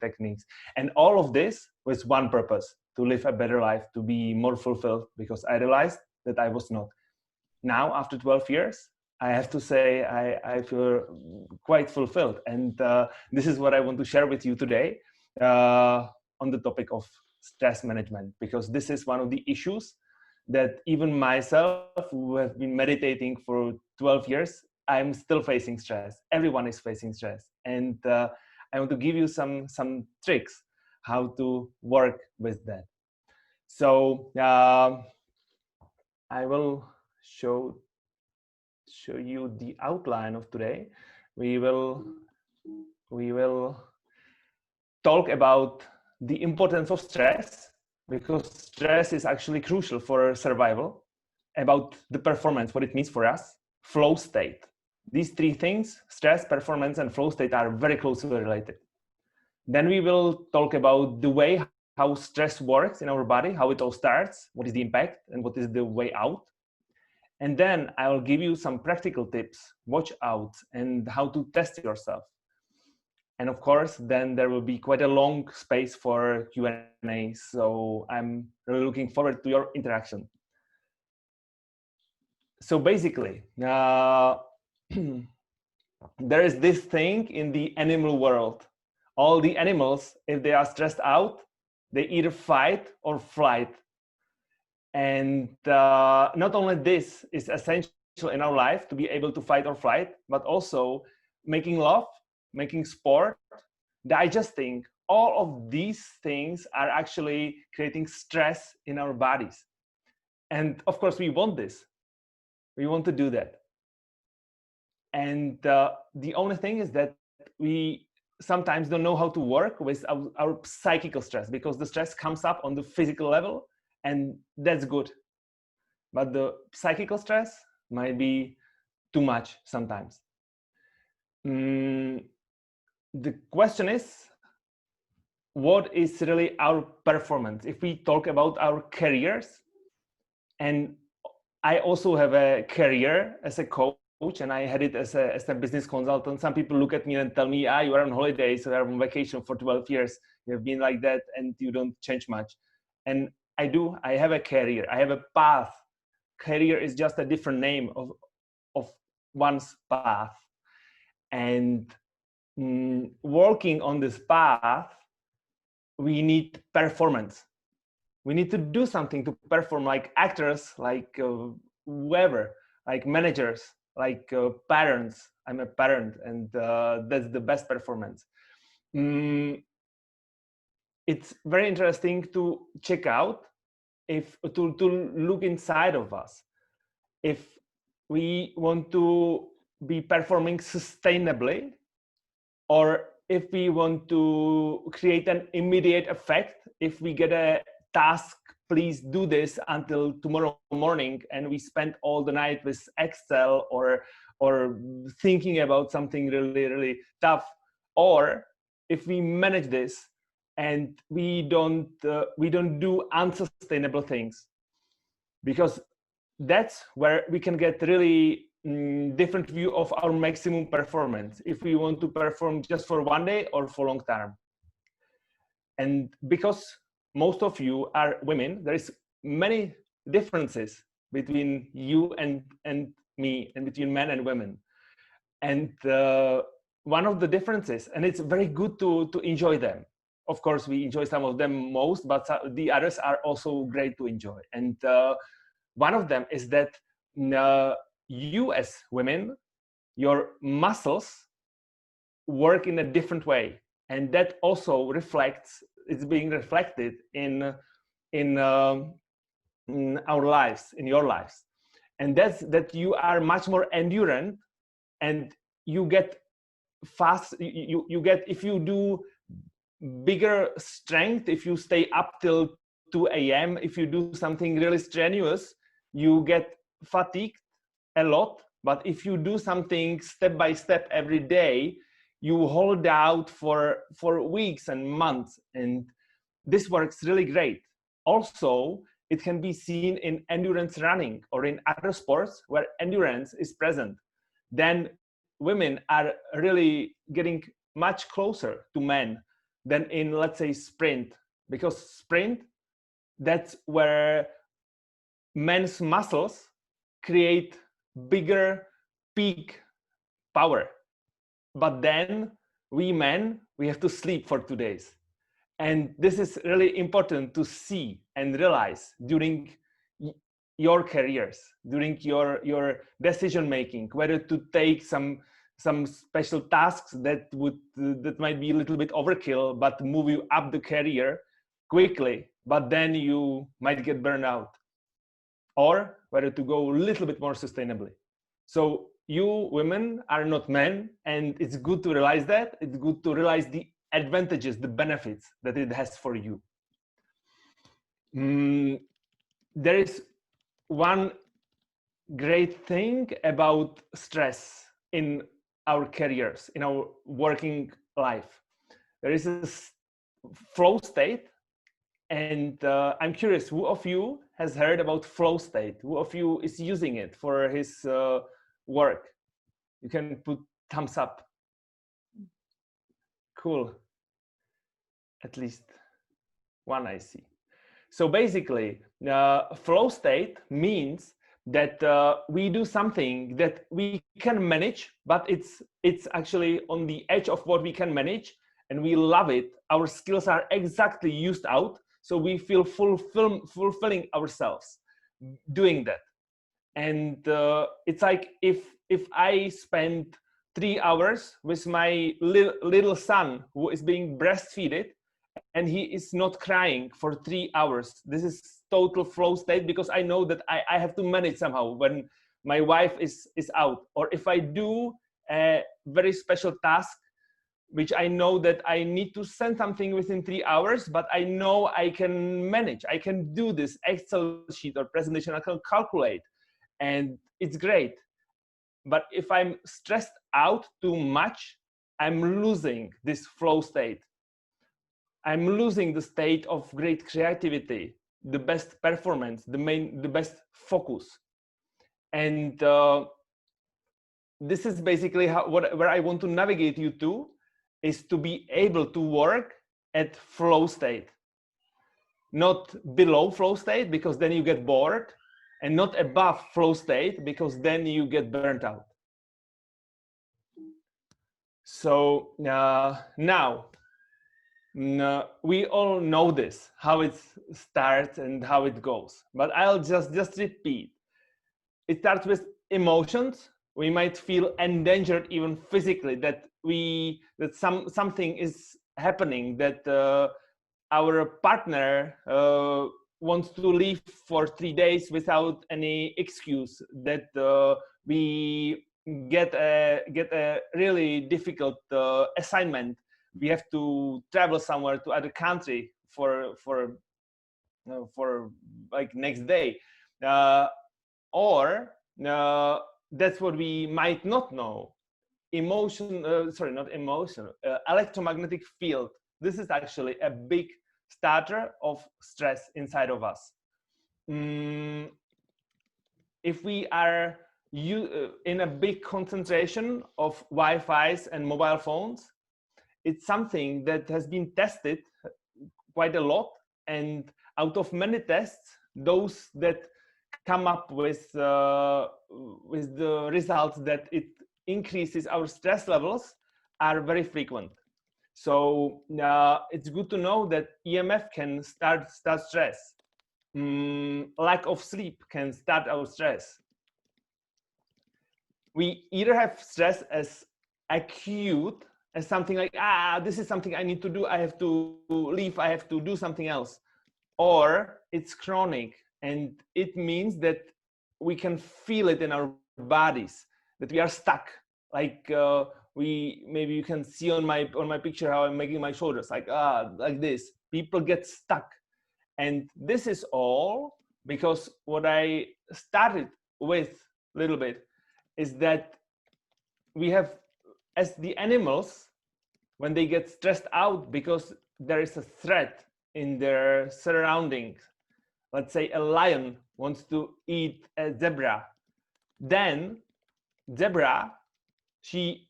techniques. And all of this with one purpose: to live a better life, to be more fulfilled, because I realized that I was not. Now, after 12 years, I have to say I feel quite fulfilled. And this is what I want to share with you today on the topic of stress management, because this is one of the issues that even myself, who have been meditating for 12 years, I'm still facing stress. Everyone is facing stress. And I want to give you some tricks how to work with that. So I will show you the outline of today. We will talk about the importance of stress, because stress is actually crucial for survival, about the performance, what it means for us, flow state. These three things, stress, performance, and flow state, are very closely related. Then we will talk about the way how stress works in our body, how it all starts, what is the impact, and what is the way out. And then I will give you some practical tips, watch out, and how to test yourself. And of course, then there will be quite a long space for Q&A. So I'm really looking forward to your interaction. So basically, there is this thing in the animal world. All the animals, if they are stressed out, they either fight or flight. And not only this is essential in our life to be able to fight or flight, but also making love, making sport, digesting, all of these things are actually creating stress in our bodies. And of course, we want this. We want to do that. And the only thing is that we sometimes don't know how to work with our psychical stress, because the stress comes up on the physical level, and that's good. But the psychical stress might be too much sometimes. The question is, what is really our performance? If we talk about our careers, and I also have a career as a coach, and I had it as a business consultant. Some people look at me and tell me, you are on holiday, so you're on vacation for 12 years. You've been like that and you don't change much. And I have a career, I have a path. Career is just a different name of one's path. And working on this path, we need performance. We need to do something to perform, like actors, like whoever, like managers, like parents. I'm a parent, and that's the best performance. It's very interesting to check out, to look inside of us. If we want to be performing sustainably, or if we want to create an immediate effect, if we get a task, please do this until tomorrow morning, and we spend all the night with Excel or thinking about something really, really tough, or if we manage this and we don't do unsustainable things, because that's where we can get really different view of our maximum performance, if we want to perform just for one day or for long term. And because most of you are women, there is many differences between you and me, and between men and women. And one of the differences, and it's very good to enjoy them. Of course, we enjoy some of them most, but the others are also great to enjoy. And one of them is that you as women, your muscles work in a different way, and that also it's being reflected in our lives, in your lives. And that's that you are much more endurant, and you get fast. You get, if you do bigger strength, if you stay up till 2 a.m., if you do something really strenuous, you get fatigued a lot. But if you do something step by step every day, you hold out for weeks and months, and this works really great. Also, it can be seen in endurance running or in other sports where endurance is present. Then women are really getting much closer to men than in, let's say, sprint, because sprint, that's where men's muscles create bigger peak power. But then we men, we have to sleep for 2 days. And this is really important to see and realize during your careers, during your decision making, whether to take some special tasks that might be a little bit overkill, but move you up the career quickly, but then you might get burned out, or whether to go a little bit more sustainably. So you women are not men, and it's good to realize that. It's good to realize the advantages, the benefits that it has for you. There is one great thing about stress in our careers, in our working life. There is a flow state, and I'm curious, who of you has heard about flow state? Who of you is using it for his work? You can put thumbs up. Cool. At least one I see. So basically, flow state means that we do something that we can manage, but it's actually on the edge of what we can manage, and we love it. Our skills are exactly used out, so we feel fulfilling ourselves doing that. And it's like if I spend 3 hours with my little son who is being breastfeeded, and he is not crying for 3 hours. This is total flow state, because I know that I have to manage somehow when my wife is out. Or if I do a very special task, which I know that I need to send something within 3 hours, but I know I can manage. I can do this Excel sheet or presentation, I can calculate, and it's great. But if I'm stressed out too much, I'm losing this flow state. I'm losing the state of great creativity, the best performance, the best focus. And this is basically where I want to navigate you to, is to be able to work at flow state. Not below flow state, because then you get bored, and not above flow state, because then you get burnt out. So now, we all know this, how it starts and how it goes, but I'll just repeat. It starts with emotions. We might feel endangered even physically, that something is happening, that our partner wants to leave for 3 days without any excuse, that we get a really difficult assignment. We have to travel somewhere to other country for like next day, or that's what we might not know. Electromagnetic field. This is actually a big starter of stress inside of us. If we are in a big concentration of Wi-Fi's and mobile phones, it's something that has been tested quite a lot, and out of many tests, those that come up with the results that it increases our stress levels are very frequent. So it's good to know that EMF can start stress. Lack of sleep can start our stress. We either have stress as acute, as something like, this is something I need to do, I have to leave, I have to do something else, or it's chronic, and it means that we can feel it in our bodies, that we are stuck. Like maybe you can see on my picture how I'm making my shoulders, like this. People get stuck, and this is all because what I started with a little bit is that we have, as the animals, when they get stressed out because there is a threat in their surroundings, let's say a lion wants to eat a zebra, then zebra, she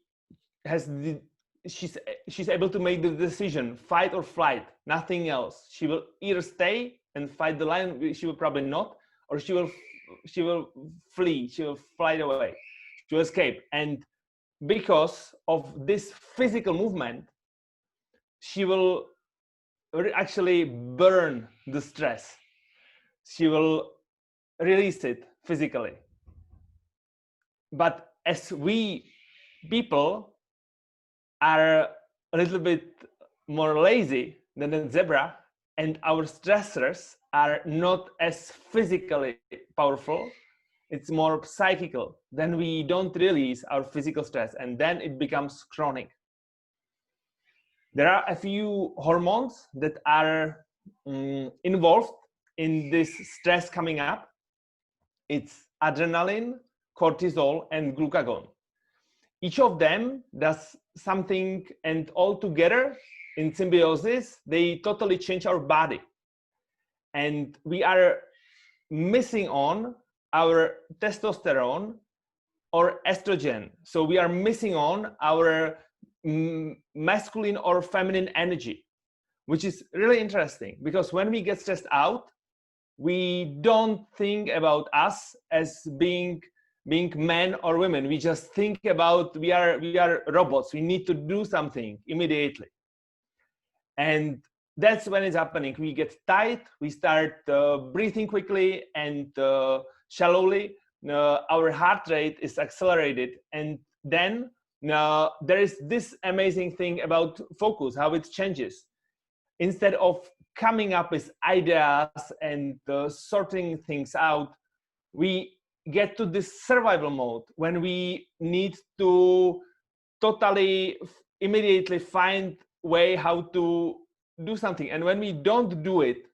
has she's able to make the decision, fight or flight, nothing else. She will either stay and fight the lion, she will probably not, or she will flee, she will fly away, she will escape. And because of this physical movement, she will actually burn the stress. She will release it physically. But as we people are a little bit more lazy than a zebra, and our stressors are not as physically powerful, it's more psychical, then we don't release our physical stress, and then it becomes chronic. There are a few hormones that are involved in this stress coming up. It's adrenaline, cortisol, and glucagon. Each of them does something, and all together in symbiosis, they totally change our body. And we are missing on our testosterone or estrogen. So we are missing on our masculine or feminine energy, which is really interesting, because when we get stressed out, we don't think about us as being men or women. We just think about we are robots. We need to do something immediately. And that's when it's happening. We get tight, we start breathing quickly and shallowly. Our heart rate is accelerated. And then there is this amazing thing about focus, how it changes. Instead of coming up with ideas and sorting things out, we get to this survival mode when we need to totally immediately find way how to do something. And when we don't do it,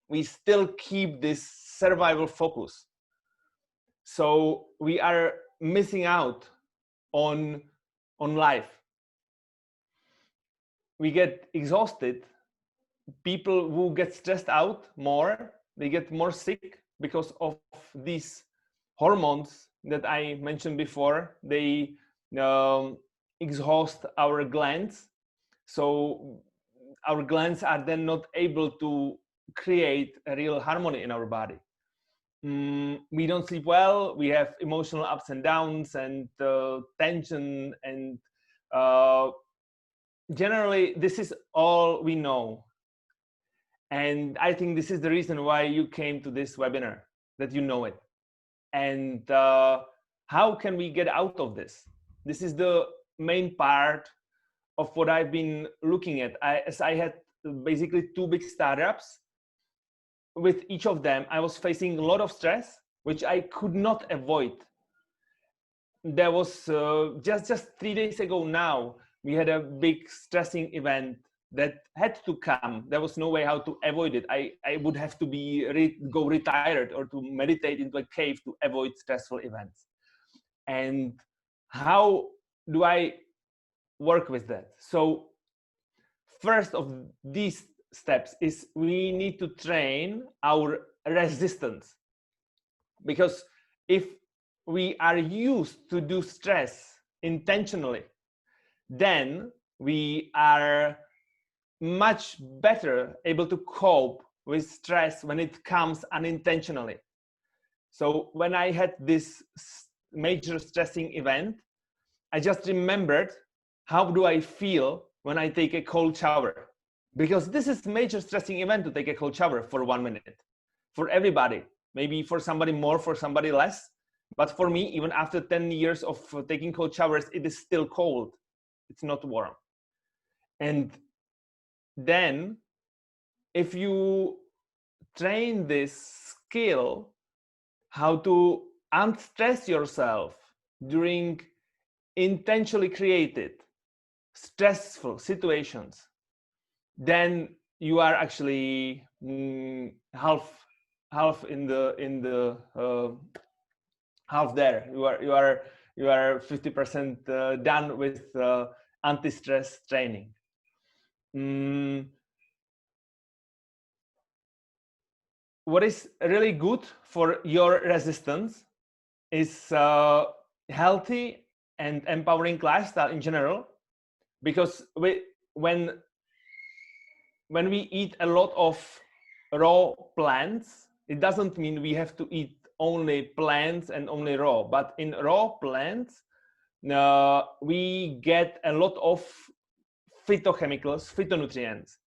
we still keep this survival focus. So we are missing out on life. We get exhausted. People who get stressed out more, they get more sick because of these hormones that I mentioned before. They exhaust our glands. So our glands are then not able to create a real harmony in our body. We don't sleep well. We have emotional ups and downs and tension. And generally, this is all we know. And I think this is the reason why you came to this webinar, that you know it. And how can we get out of this? This is the main part of what I've been looking at. As I had basically 2 big startups. With each of them, I was facing a lot of stress, which I could not avoid. There was just 3 days ago now, we had a big stressing event that had to come. There was no way how to avoid it. I would have to go retired or to meditate into a cave to avoid stressful events. And how do I work with that? So first of these steps is we need to train our resistance, because if we are used to do stress intentionally, then we are much better able to cope with stress when it comes unintentionally. So when I had this major stressing event, I just remembered, how do I feel when I take a cold shower? Because this is a major stressing event to take a cold shower for 1 minute. For everybody, maybe for somebody more, for somebody less. But for me, even after 10 years of taking cold showers, it is still cold. It's not warm. And then if you train this skill, how to unstress yourself during intentionally created stressful situations, then you are actually half in the half there. You are 50% done with anti-stress training. What is really good for your resistance is healthy and empowering lifestyle in general. because when we eat a lot of raw plants, it doesn't mean we have to eat only plants and only raw, but in raw plants we get a lot of phytochemicals, phytonutrients,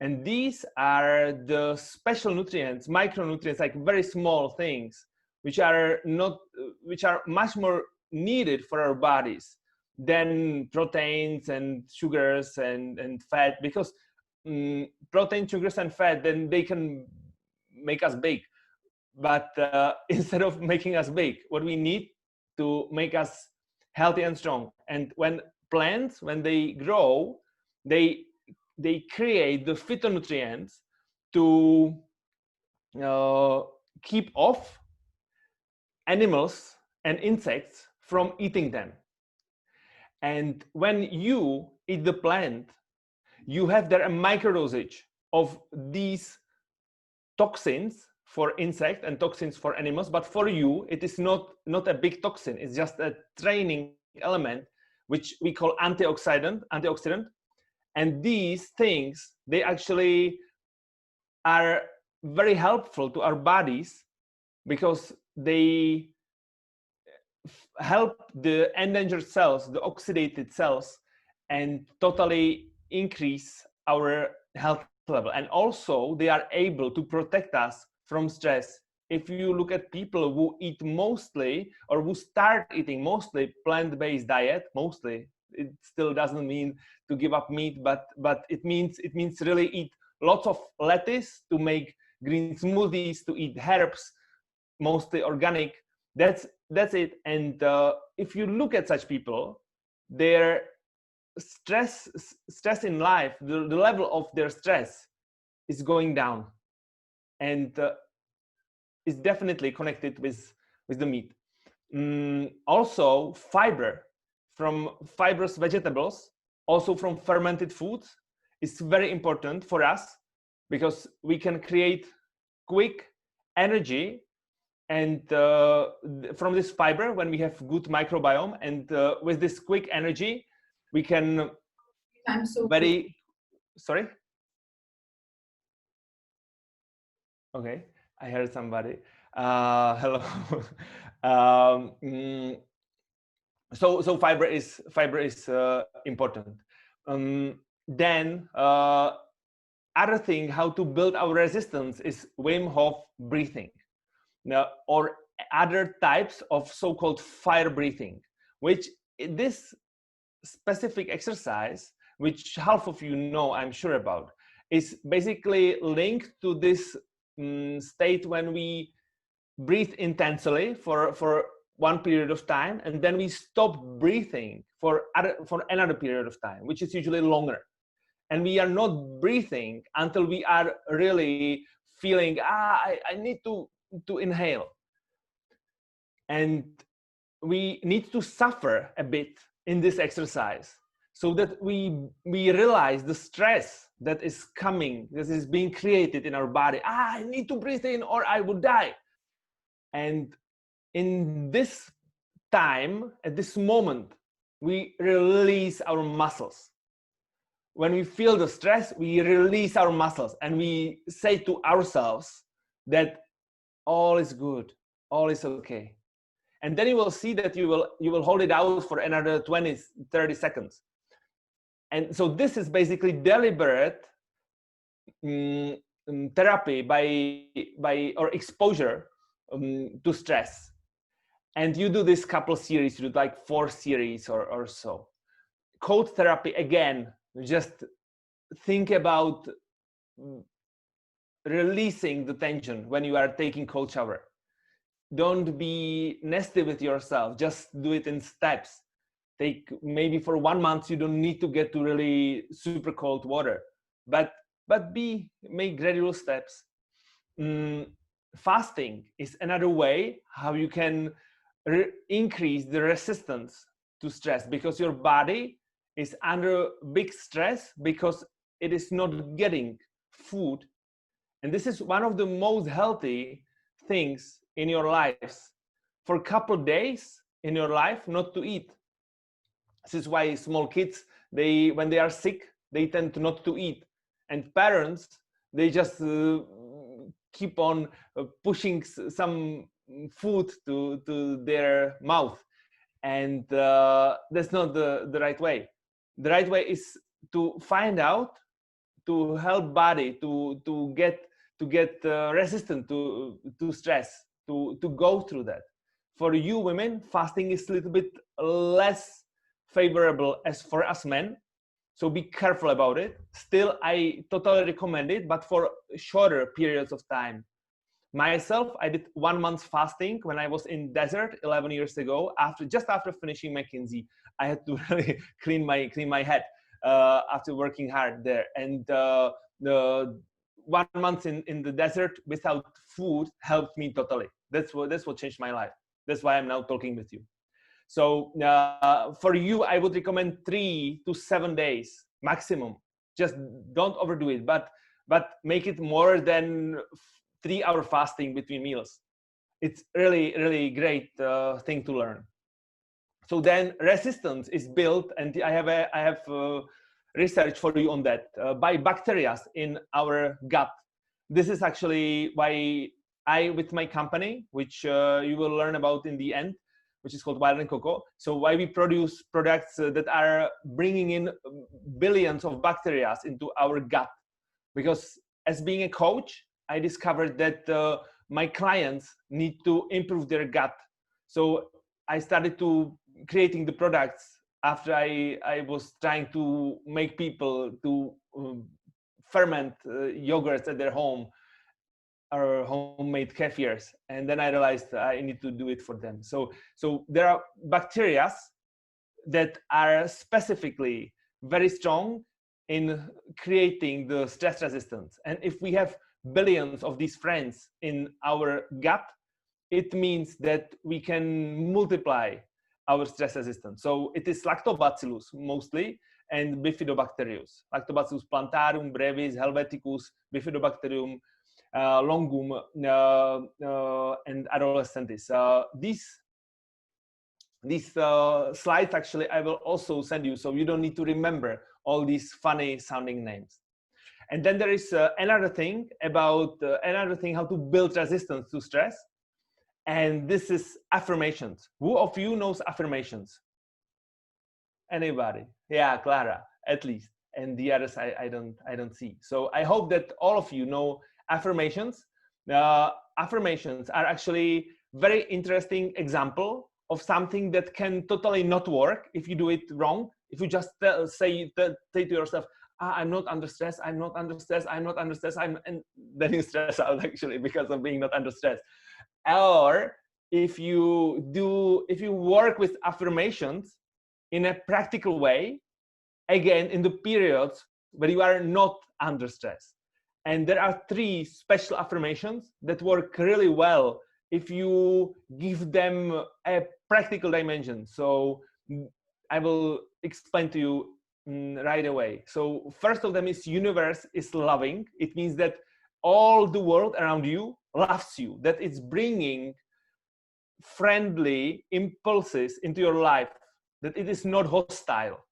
and these are the special nutrients, micronutrients, like very small things which are much more needed for our bodies than proteins and sugars and fat, because protein, sugars, and fat, then they can make us big. But instead of making us big, what we need to make us healthy and strong. And when plants, when they grow, they create the phytonutrients to keep off animals and insects from eating them. And when you eat the plant, you have there a microdosage of these toxins for insects and toxins for animals, but for you it is not a big toxin. It's just a training element which we call antioxidant. And these things, they actually are very helpful to our bodies because they help the endangered cells, the oxidated cells, and totally increase our health level. And also they are able to protect us from stress. If you look at people who eat mostly, or who start eating mostly plant-based diet, mostly, it still doesn't mean to give up meat, but it means really eat lots of lettuce, to make green smoothies, to eat herbs, mostly organic. That's it. And if you look at such people, their stress in life, the level of their stress is going down, and is definitely connected with the meat. Also, fiber from fibrous vegetables, also from fermented foods, is very important for us because we can create quick energy, and from this fiber, when we have good microbiome, and with this quick energy, we can sorry. Okay, I heard somebody. Hello. So fiber is important. Then other thing, how to build our resistance, is Wim Hof breathing, or other types of so-called fire breathing, which this specific exercise, which half of you know, I'm sure about, is basically linked to this state when we breathe intensely for one period of time, and then we stop breathing for another period of time, which is usually longer. And we are not breathing until we are really feeling, I need to inhale. And we need to suffer a bit in this exercise, so that we realize the stress that is coming, that is being created in our body. I need to breathe in or I would die. And in this time, at this moment, we release our muscles. When we feel the stress, we release our muscles, and we say to ourselves that all is good, all is okay. And then you will see that you will hold it out for another 20-30 seconds. And so this is basically deliberate therapy by or exposure to stress. And you do this couple series, you do like 4 series or so. Cold therapy, again, just think about releasing the tension when you are taking cold shower. Don't be nasty with yourself, just do it in steps. Take maybe for 1 month, you don't need to get to really super cold water, but make gradual steps. Fasting is another way how you can increase the resistance to stress, because your body is under big stress because it is not getting food. And this is one of the most healthy things in your lives. For a couple of days in your life, not to eat. This is why small kids when they are sick, they tend to not to eat, and parents, they just keep on pushing some food to their mouth, and that's not the right way. The right way is to find out, to help body to get resistant to stress, to go through that. For you women, fasting is a little bit less favorable as for us men, so be careful about it. Still, I totally recommend it, but for shorter periods of time. Myself, I did 1 month fasting when I was in desert 11 years ago. Just after finishing McKinsey, I had to really clean my head after working hard there. And the 1 month in the desert without food helped me totally. That's what changed my life. That's why I'm now talking with you. So for you, I would recommend 3 to 7 days maximum. Just don't overdo it, but make it more than 3-hour fasting between meals. It's really, really great thing to learn. So then resistance is built, and I have research for you on that, by bacteria in our gut. This is actually why with my company, which you will learn about in the end, which is called Wild Coco. So why we produce products that are bringing in billions of bacteria into our gut. Because as being a coach, I discovered that my clients need to improve their gut. So I started to creating the products after I was trying to make people to ferment yogurts at their home, or homemade kefirs, and then I realized I need to do it for them. So there are bacteria that are specifically very strong in creating the stress resistance. And if we have billions of these friends in our gut, it means that we can multiply our stress resistance. So it is lactobacillus mostly, and bifidobacterius. Lactobacillus plantarum, brevis, helveticus, bifidobacterium, longum, and adolescentis. These slides actually I will also send you, so you don't need to remember all these funny sounding names. And then there is another thing how to build resistance to stress, and this is affirmations. Who of you knows affirmations? Anybody? Yeah, Clara, at least. And the others I don't see. So I hope that all of you know affirmations. Affirmations are actually very interesting example of something that can totally not work if you do it wrong. If you just say to yourself, I'm not under stress, I'm not under stress, I'm not under stress, and then you stress out actually because of being not under stress. Or if you work with affirmations in a practical way, again, in the periods where you are not under stress. And there are 3 special affirmations that work really well if you give them a practical dimension. So I will explain to you right away. So first of them is universe is loving. It means that all the world around you loves you, that it's bringing friendly impulses into your life, that it is not hostile.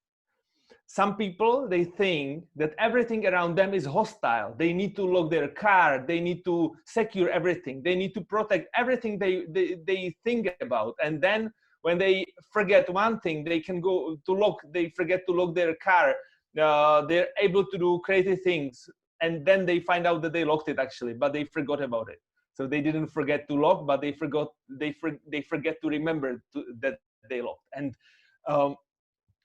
Some people, they think that everything around them is hostile. They need to lock their car, they need to secure everything, they need to protect everything they think about. And then when they forget one thing, they forget to lock their car. They're able to do crazy things, and then they find out that they locked it actually, but they forgot about it. So they didn't forget to lock, but they forget to remember that they locked. And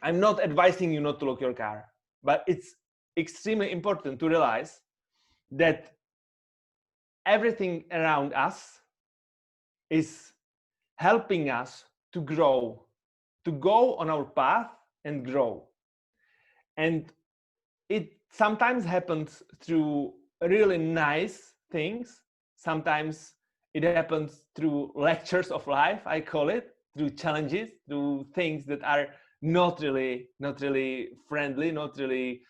I'm not advising you not to lock your car, but it's extremely important to realize that everything around us is helping us to grow, to go on our path and grow. And it sometimes happens through really nice things. Sometimes it happens through lectures of life, I call it, through challenges, through things that are not really friendly, not really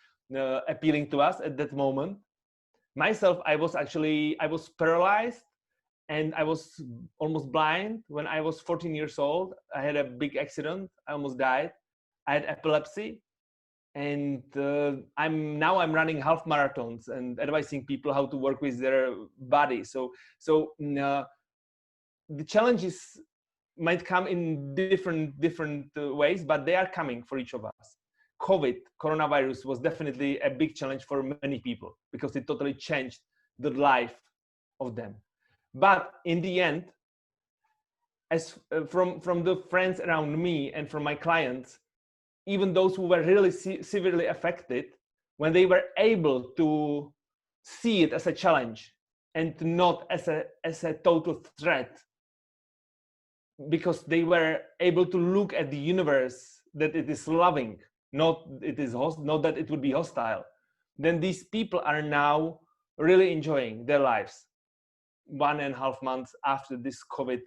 appealing to us at that moment. Myself, I was paralyzed and I was almost blind when I was 14 years old. I had a big accident. I almost died. I had epilepsy. and I'm running half marathons and advising people how to work with their body. So the challenges might come in different ways, but they are coming for each of us. Coronavirus was definitely a big challenge for many people because it totally changed the life of them. But in the end, as from the friends around me and from my clients, even those who were really severely affected, when they were able to see it as a challenge and not as a total threat, because they were able to look at the universe that it is loving, not that it would be hostile, then these people are now really enjoying their lives 1.5 months after this COVID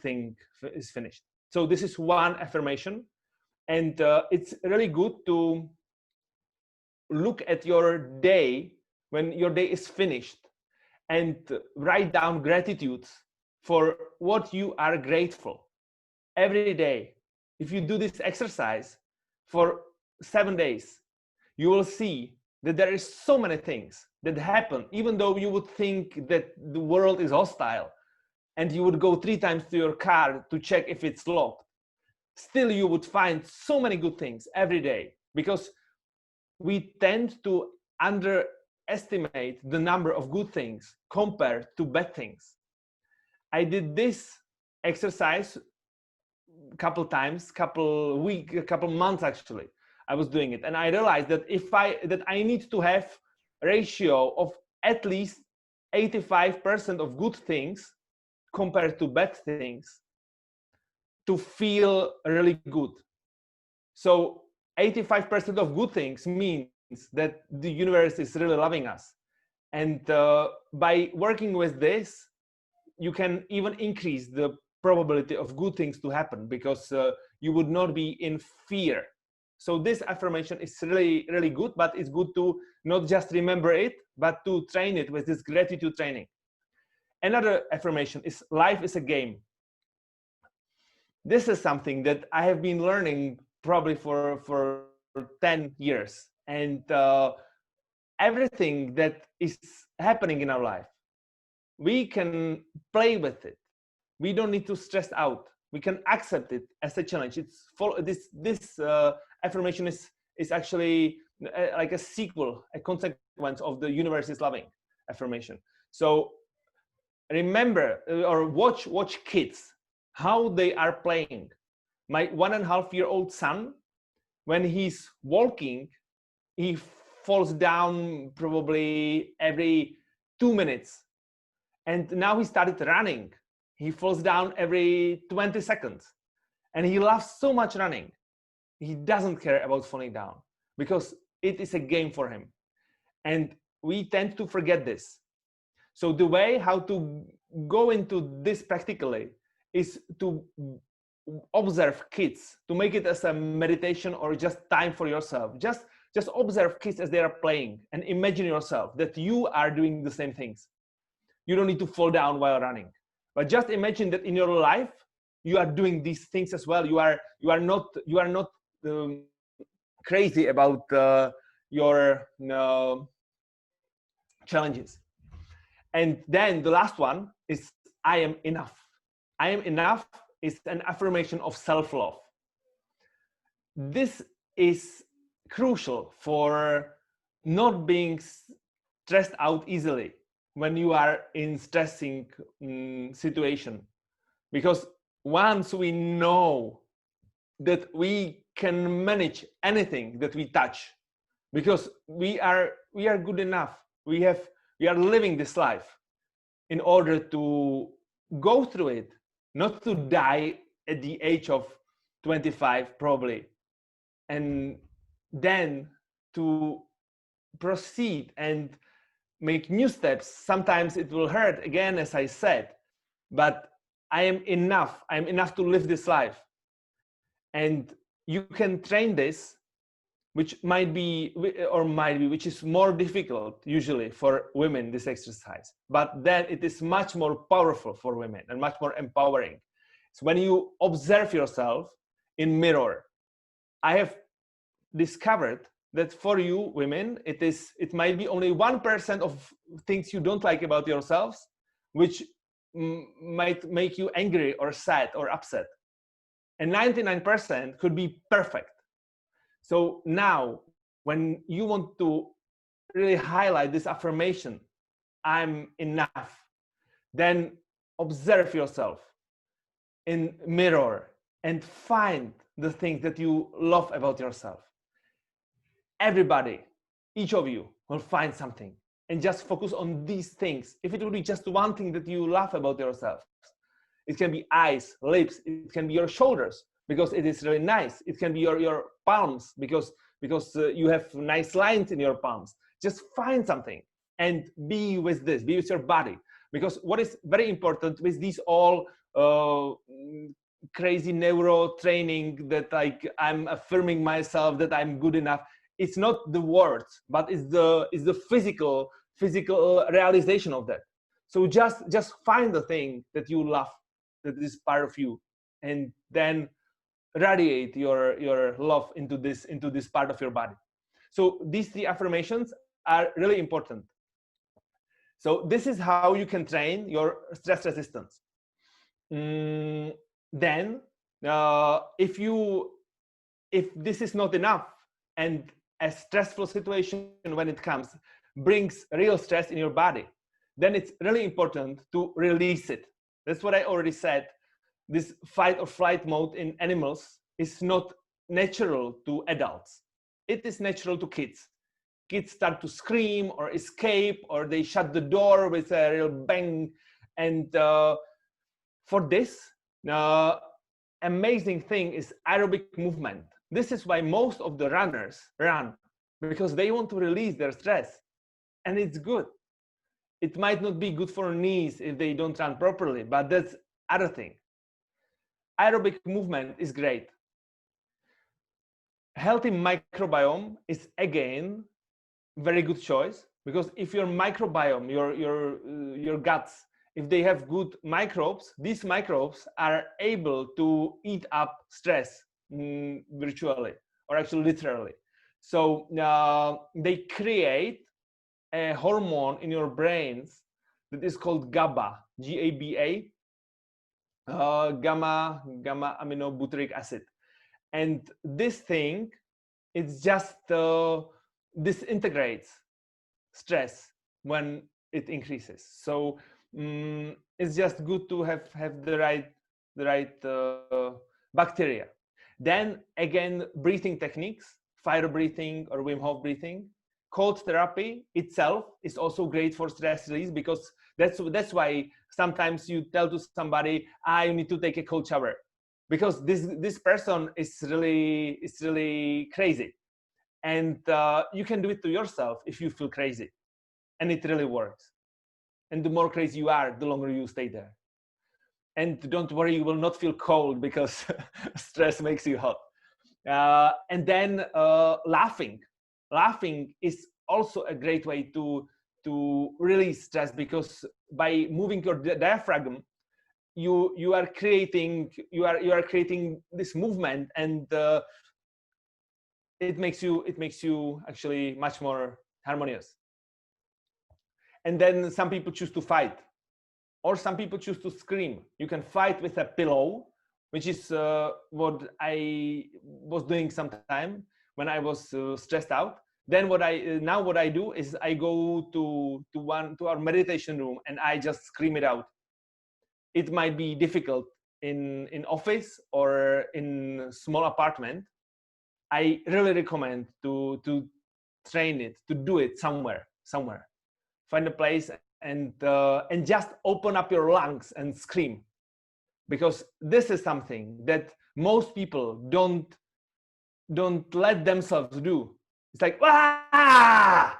thing is finished. So this is one affirmation, and it's really good to look at your day when your day is finished and write down gratitudes for what you are grateful every day. If you do this exercise for 7 days, you will see that there is so many things that happen, even though you would think that the world is hostile and you would go 3 times to your car to check if it's locked. Still, you would find so many good things every day, because we tend to underestimate the number of good things compared to bad things. I did this exercise a couple times, couple months actually. I was doing it, and I realized that I need to have a ratio of at least 85% of good things compared to bad things to feel really good. So 85% of good things means that the universe is really loving us. And by working with this, you can even increase the probability of good things to happen, because you would not be in fear. So this affirmation is really, really good, but it's good to not just remember it, but to train it with this gratitude training. Another affirmation is life is a game. This is something that I have been learning probably for 10 years. And everything that is happening in our life, we can play with it. We don't need to stress out. We can accept it as a challenge. This affirmation is actually like a sequel, a consequence of the universe is loving affirmation. So remember or watch kids, how they are playing. My 1.5-year-old son, when he's walking, he falls down probably every 2 minutes. And now he started running. He falls down every 20 seconds. And he loves so much running. He doesn't care about falling down because it is a game for him. And we tend to forget this. So the way how to go into this practically is to observe kids, to make it as a meditation or just time for yourself. Just observe kids as they are playing and imagine yourself that you are doing the same things. You don't need to fall down while running, but just imagine that in your life you are doing these things as well. You are not crazy about your challenges. And then the last one is I am enough. I am enough is an affirmation of self-love. This is crucial for not being stressed out easily when you are in stressing situation, because once we know that we can manage anything that we touch, because we are good enough, we are living this life in order to go through it, not to die at the age of 25 probably, and then to proceed and make new steps. Sometimes it will hurt again, as I said, but I am enough. I'm enough to live this life. And you can train this, which which is more difficult usually for women, this exercise, but then it is much more powerful for women and much more empowering. So when you observe yourself in mirror, I have discovered that for you women, it might be only 1% of things you don't like about yourselves, which might make you angry or sad or upset, and 99% could be perfect. So now when you want to really highlight this affirmation, I'm enough, then observe yourself in mirror and find the things that you love about yourself. Everybody, each of you will find something, and just focus on these things. If it will be just one thing that you love about yourself, it can be eyes, lips, it can be your shoulders because it is really nice. It can be your palms because you have nice lines in your palms. Just find something and be with this, be with your body. Because what is very important with these all crazy neuro training that like I'm affirming myself that I'm good enough, it's not the words, but it's the physical realization of that. So just find the thing that you love, that is part of you, and then radiate your love into this part of your body. So these 3 affirmations are really important. So this is how you can train your stress resistance. Then if this is not enough, and a stressful situation when it comes brings real stress in your body, then it's really important to release it. That's what I already said. This fight or flight mode in animals is not natural to adults. It is natural to kids. Kids start to scream or escape, or they shut the door with a real bang. And for this, amazing thing is aerobic movement. This is why most of the runners run, because they want to release their stress. And it's good. It might not be good for knees if they don't run properly, but that's other thing. Aerobic movement is great. Healthy microbiome is again very good choice, because if your microbiome, your guts, if they have good microbes, these microbes are able to eat up stress virtually, or actually literally. So they create a hormone in your brains that is called GABA, G-A-B-A, gamma aminobutyric acid. And this thing, it's just disintegrates stress when it increases. So it's just good to have the right bacteria. Then again, breathing techniques, fire breathing or Wim Hof breathing. Cold therapy itself is also great for stress release, because that's why sometimes you tell to somebody, you need to take a cold shower, because this person is really crazy, and you can do it to yourself if you feel crazy, and it really works. And the more crazy you are, the longer you stay there. And don't worry, you will not feel cold, because stress makes you hot. And then laughing is also a great way to release stress, because by moving your diaphragm, you are creating this movement, and it makes you actually much more harmonious. And then some people choose to fight, or some people choose to scream. You can fight with a pillow, which is what I was doing sometime when I was stressed out. Then what I do is I go to our meditation room, and I just scream it out. It might be difficult in office or in small apartment. I really recommend to train it, to do it somewhere. Find a place and just open up your lungs and scream, because this is something that most people don't let themselves do. It's like, I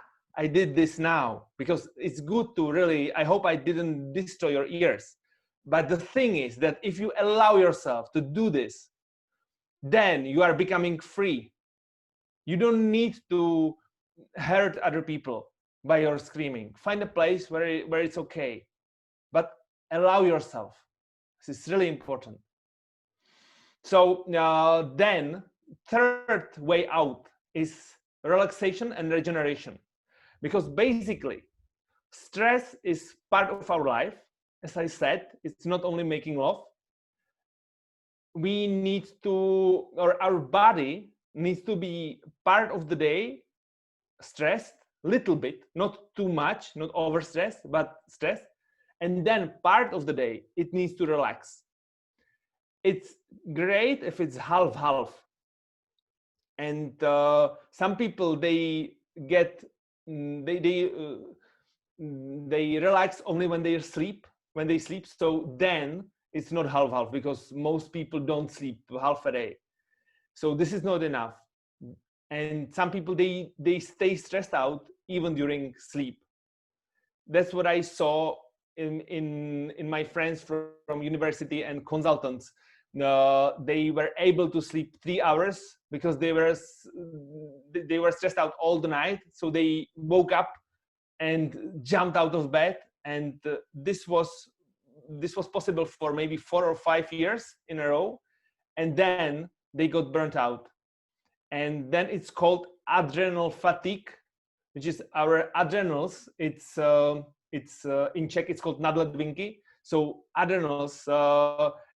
did this now, because it's good to really, I hope I didn't destroy your ears. But the thing is that if you allow yourself to do this, then you are becoming free. You don't need to hurt other people by your screaming. Find a place where it's okay, but allow yourself. This is really important. So then, third way out is relaxation and regeneration. Because basically, stress is part of our life. As I said, it's not only making love. We need to, or our body needs to be part of the day stressed, little bit, not too much, not overstressed, but stressed. And then part of the day, it needs to relax. It's great if it's half-half. And some people, they get, they relax only when they sleep, So then it's not half-half, because most people don't sleep half a day. So this is not enough. And some people, they stay stressed out even during sleep. That's what I saw in my friends from university and consultants. They were able to sleep 3 hours because they were stressed out all the night. So they woke up and jumped out of bed, and this was possible for maybe 4 or 5 years in a row, and then they got burnt out. And then it's called adrenal fatigue, which is our adrenals. It's in Czech, it's called nadledvinky. So adrenals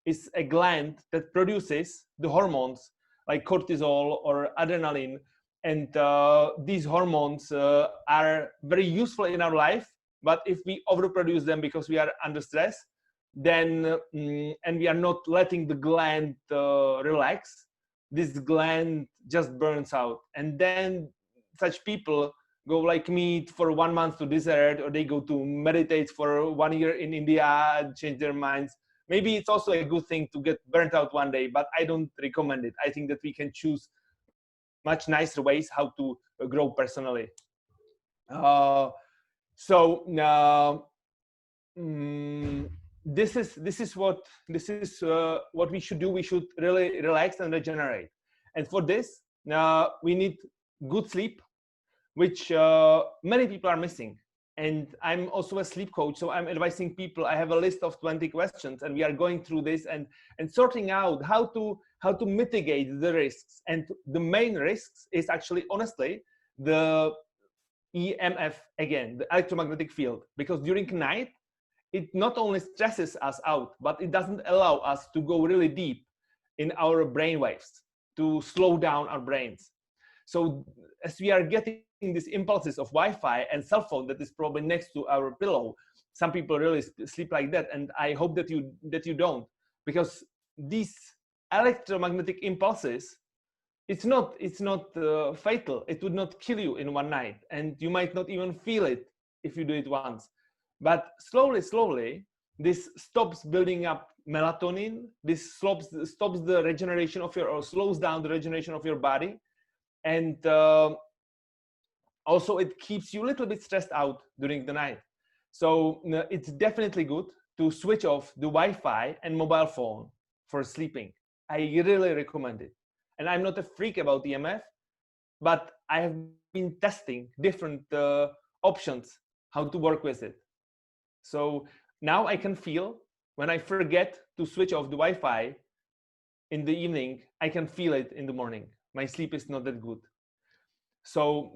is a gland that produces the hormones like cortisol or adrenaline. And these hormones are very useful in our life. But if we overproduce them because we are under stress, then and we are not letting the gland relax, this gland just burns out. And then such people go like me for 1 month to desert, or they go to meditate for 1 year in India and change their minds. Maybe it's also a good thing to get burnt out one day, but I don't recommend it. I think that we can choose much nicer ways how to grow personally. This is what we should do. We should really relax and regenerate. And for this, we need good sleep, which many people are missing. And I'm also a sleep coach, so I'm advising people. I have a list of 20 questions, and we are going through this and sorting out how to mitigate the risks. And the main risks is actually, honestly, the EMF, again, the electromagnetic field, because during night, it not only stresses us out, but it doesn't allow us to go really deep in our brain waves, to slow down our brains. So as we are getting these impulses of Wi-Fi and cell phone that is probably next to our pillow, some people really sleep like that, and I hope that you don't, because these electromagnetic impulses, it's not fatal. It would not kill you in one night, and you might not even feel it if you do it once. But slowly, this stops building up melatonin. This stops the regeneration of or slows down the regeneration of your body. And also it keeps you a little bit stressed out during the night. So it's definitely good to switch off the Wi-Fi and mobile phone for sleeping. I really recommend it. And I'm not a freak about EMF, but I have been testing different options, how to work with it. So now I can feel when I forget to switch off the Wi-Fi in the evening, I can feel it in the morning. My sleep is not that good. So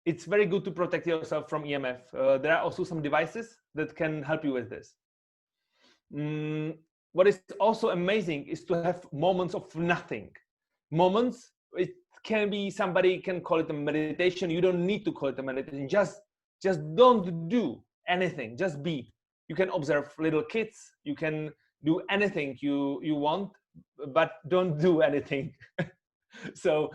it's very good to protect yourself from EMF. There are also some devices that can help you with this. What is also amazing is to have moments of nothing. Moments, it can be, somebody can call it a meditation. You don't need to call it a meditation. Just don't do anything. Just be. You can observe little kids. You can do anything you want, but don't do anything. So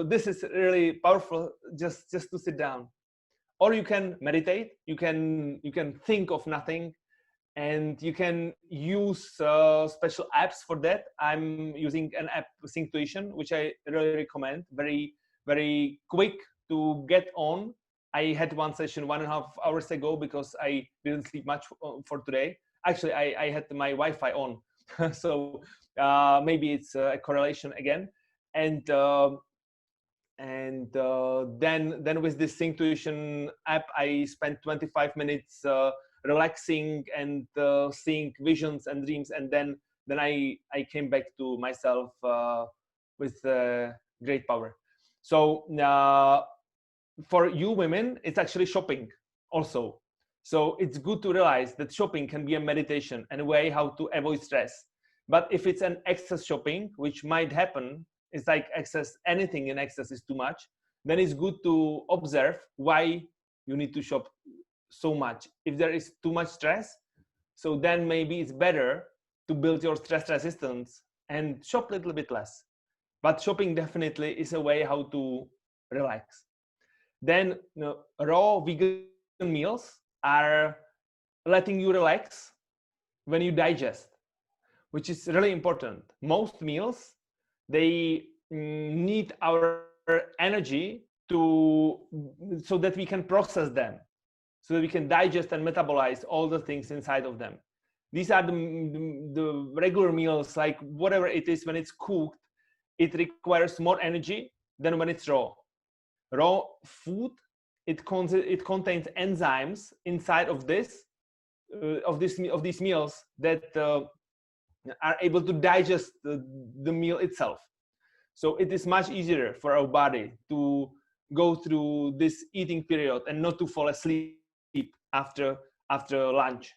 this is really powerful. Just to sit down, or you can meditate. You can think of nothing, and you can use special apps for that. I'm using an app, Synctuition, which I really recommend. Very, very quick to get on. I had one session 1.5 hours ago because I didn't sleep much for today. Actually, I had my Wi-Fi on, so maybe it's a correlation again. And then with this Synctuition app, I spent 25 minutes relaxing and seeing visions and dreams, and then I came back to myself with great power. So for you women, it's actually shopping also. So it's good to realize that shopping can be a meditation and a way how to avoid stress. But if it's an excess shopping, which might happen, it's like excess, anything in excess is too much, then it's good to observe why you need to shop so much. If there is too much stress, so then maybe it's better to build your stress resistance and shop a little bit less. But shopping definitely is a way how to relax. Then raw vegan meals are letting you relax when you digest, which is really important. Most meals, they need our energy so that we can process them, so that we can digest and metabolize all the things inside of them. These are the regular meals, like whatever it is, when it's cooked, it requires more energy than when it's raw. Raw food, it contains enzymes inside of these meals that are able to digest the meal itself. So it is much easier for our body to go through this eating period and not to fall asleep after lunch.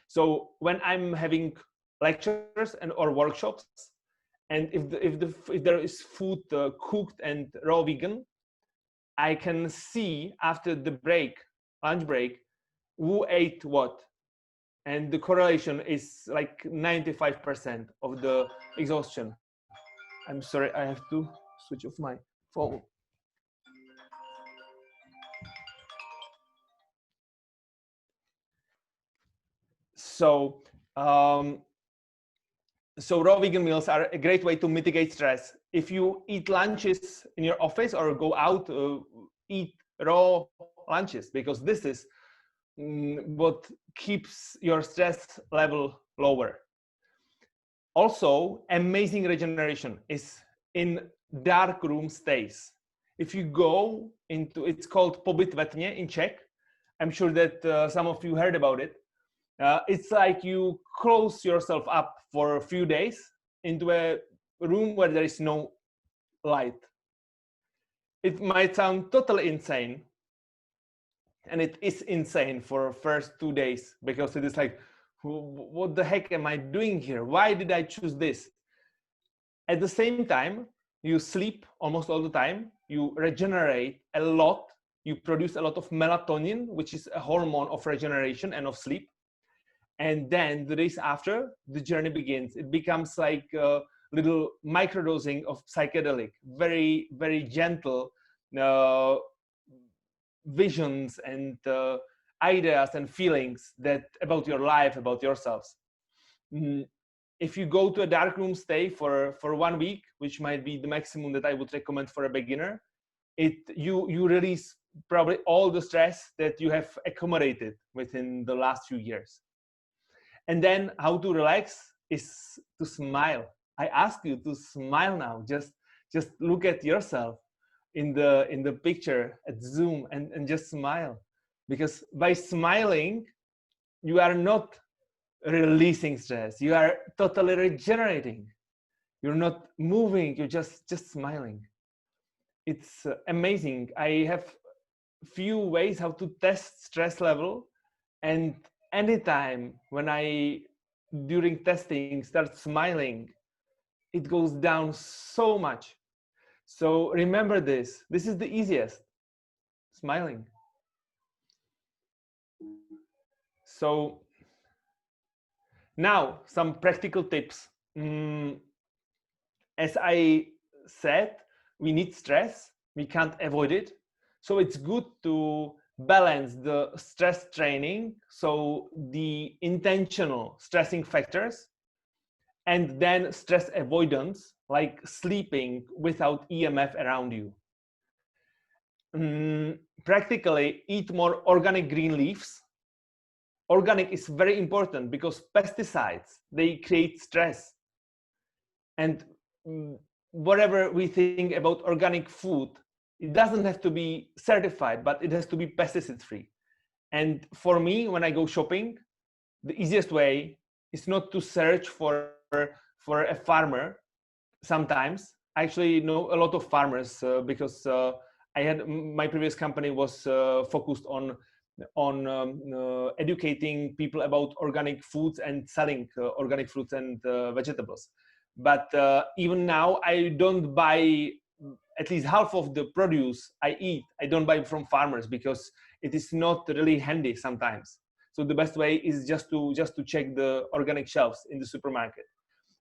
So when I'm having lectures or workshops, and if there is food cooked and raw vegan, I can see after the lunch break, who ate what. And the correlation is like 95% of the exhaustion. I'm sorry, I have to switch off my phone. So, so raw vegan meals are a great way to mitigate stress. If you eat lunches in your office or go out, eat raw lunches, because this is what keeps your stress level lower. Also, amazing regeneration is in dark room stays. If you go into, it's called pobyt ve tmě in Czech. I'm sure that some of you heard about it. It's like you close yourself up for a few days into a room where there is no light. It might sound totally insane, and it is insane for first 2 days, because it is like, what the heck am I doing here? Why did I choose this? At the same time, you sleep almost all the time, you regenerate a lot, you produce a lot of melatonin, which is a hormone of regeneration and of sleep. And then the days after, the journey begins. It becomes like a little microdosing of psychedelic, very, very gentle visions and ideas and feelings about your life, about yourselves. If you go to a dark room stay for 1 week, which might be the maximum that I would recommend for a beginner, you release probably all the stress that you have accumulated within the last few years. And then how to relax is to smile. I ask you to smile now. Just look at yourself in the picture at Zoom and just smile. Because by smiling, you are not releasing stress. You are totally regenerating. You're not moving, you're just smiling. It's amazing. I have few ways how to test stress level, and anytime when I during testing start smiling, it goes down so much. So remember this is the easiest, smiling. So now some practical tips. As I said, we need stress, we can't avoid it, so it's good to balance the stress training, so the intentional stressing factors, and then stress avoidance, like sleeping without EMF around you. Practically eat more organic green leaves. Organic is very important because pesticides, they create stress. And whatever we think about organic food, it doesn't have to be certified, but it has to be pesticide free. And for me, when I go shopping, the easiest way is not to search for a farmer sometimes, actually know a lot of farmers because my previous company was focused on educating people about organic foods and selling organic fruits and vegetables. But even now, I don't buy at least half of the produce I eat. I don't buy from farmers because it is not really handy sometimes. So the best way is just to check the organic shelves in the supermarket.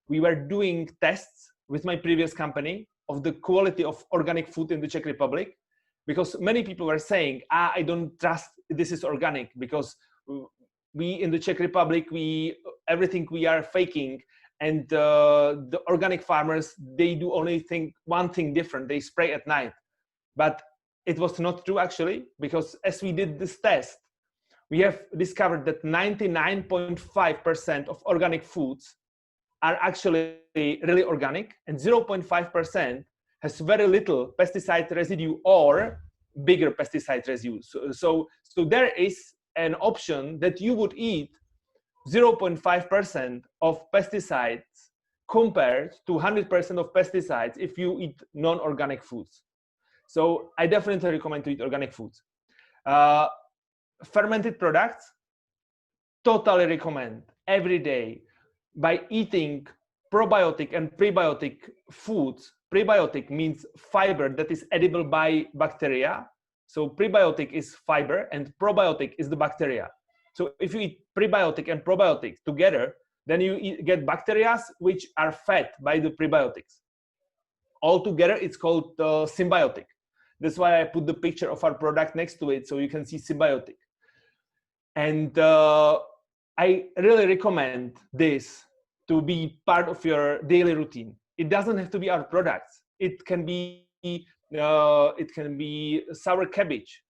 We were doing tests with my previous company of the quality of organic food in the Czech Republic, because many people were saying, I don't trust this is organic because we in the Czech Republic, everything we are faking, and the organic farmers, they do only one thing different, they spray at night. But it was not true actually, because as we did this test, we have discovered that 99.5% of organic foods are actually really organic, and 0.5% has very little pesticide residue or bigger pesticide residue. So there is an option that you would eat 0.5% of pesticides compared to 100% of pesticides if you eat non-organic foods. So I definitely recommend to eat organic foods. Fermented products, totally recommend every day by eating probiotic and prebiotic foods. Prebiotic means fiber that is edible by bacteria. So prebiotic is fiber and probiotic is the bacteria. So if you eat prebiotic and probiotics together, then you get bacteria which are fed by the prebiotics. Altogether, it's called symbiotic. That's why I put the picture of our product next to it, so you can see symbiotic. And I really recommend this to be part of your daily routine. It doesn't have to be our products. It can be sour cabbage.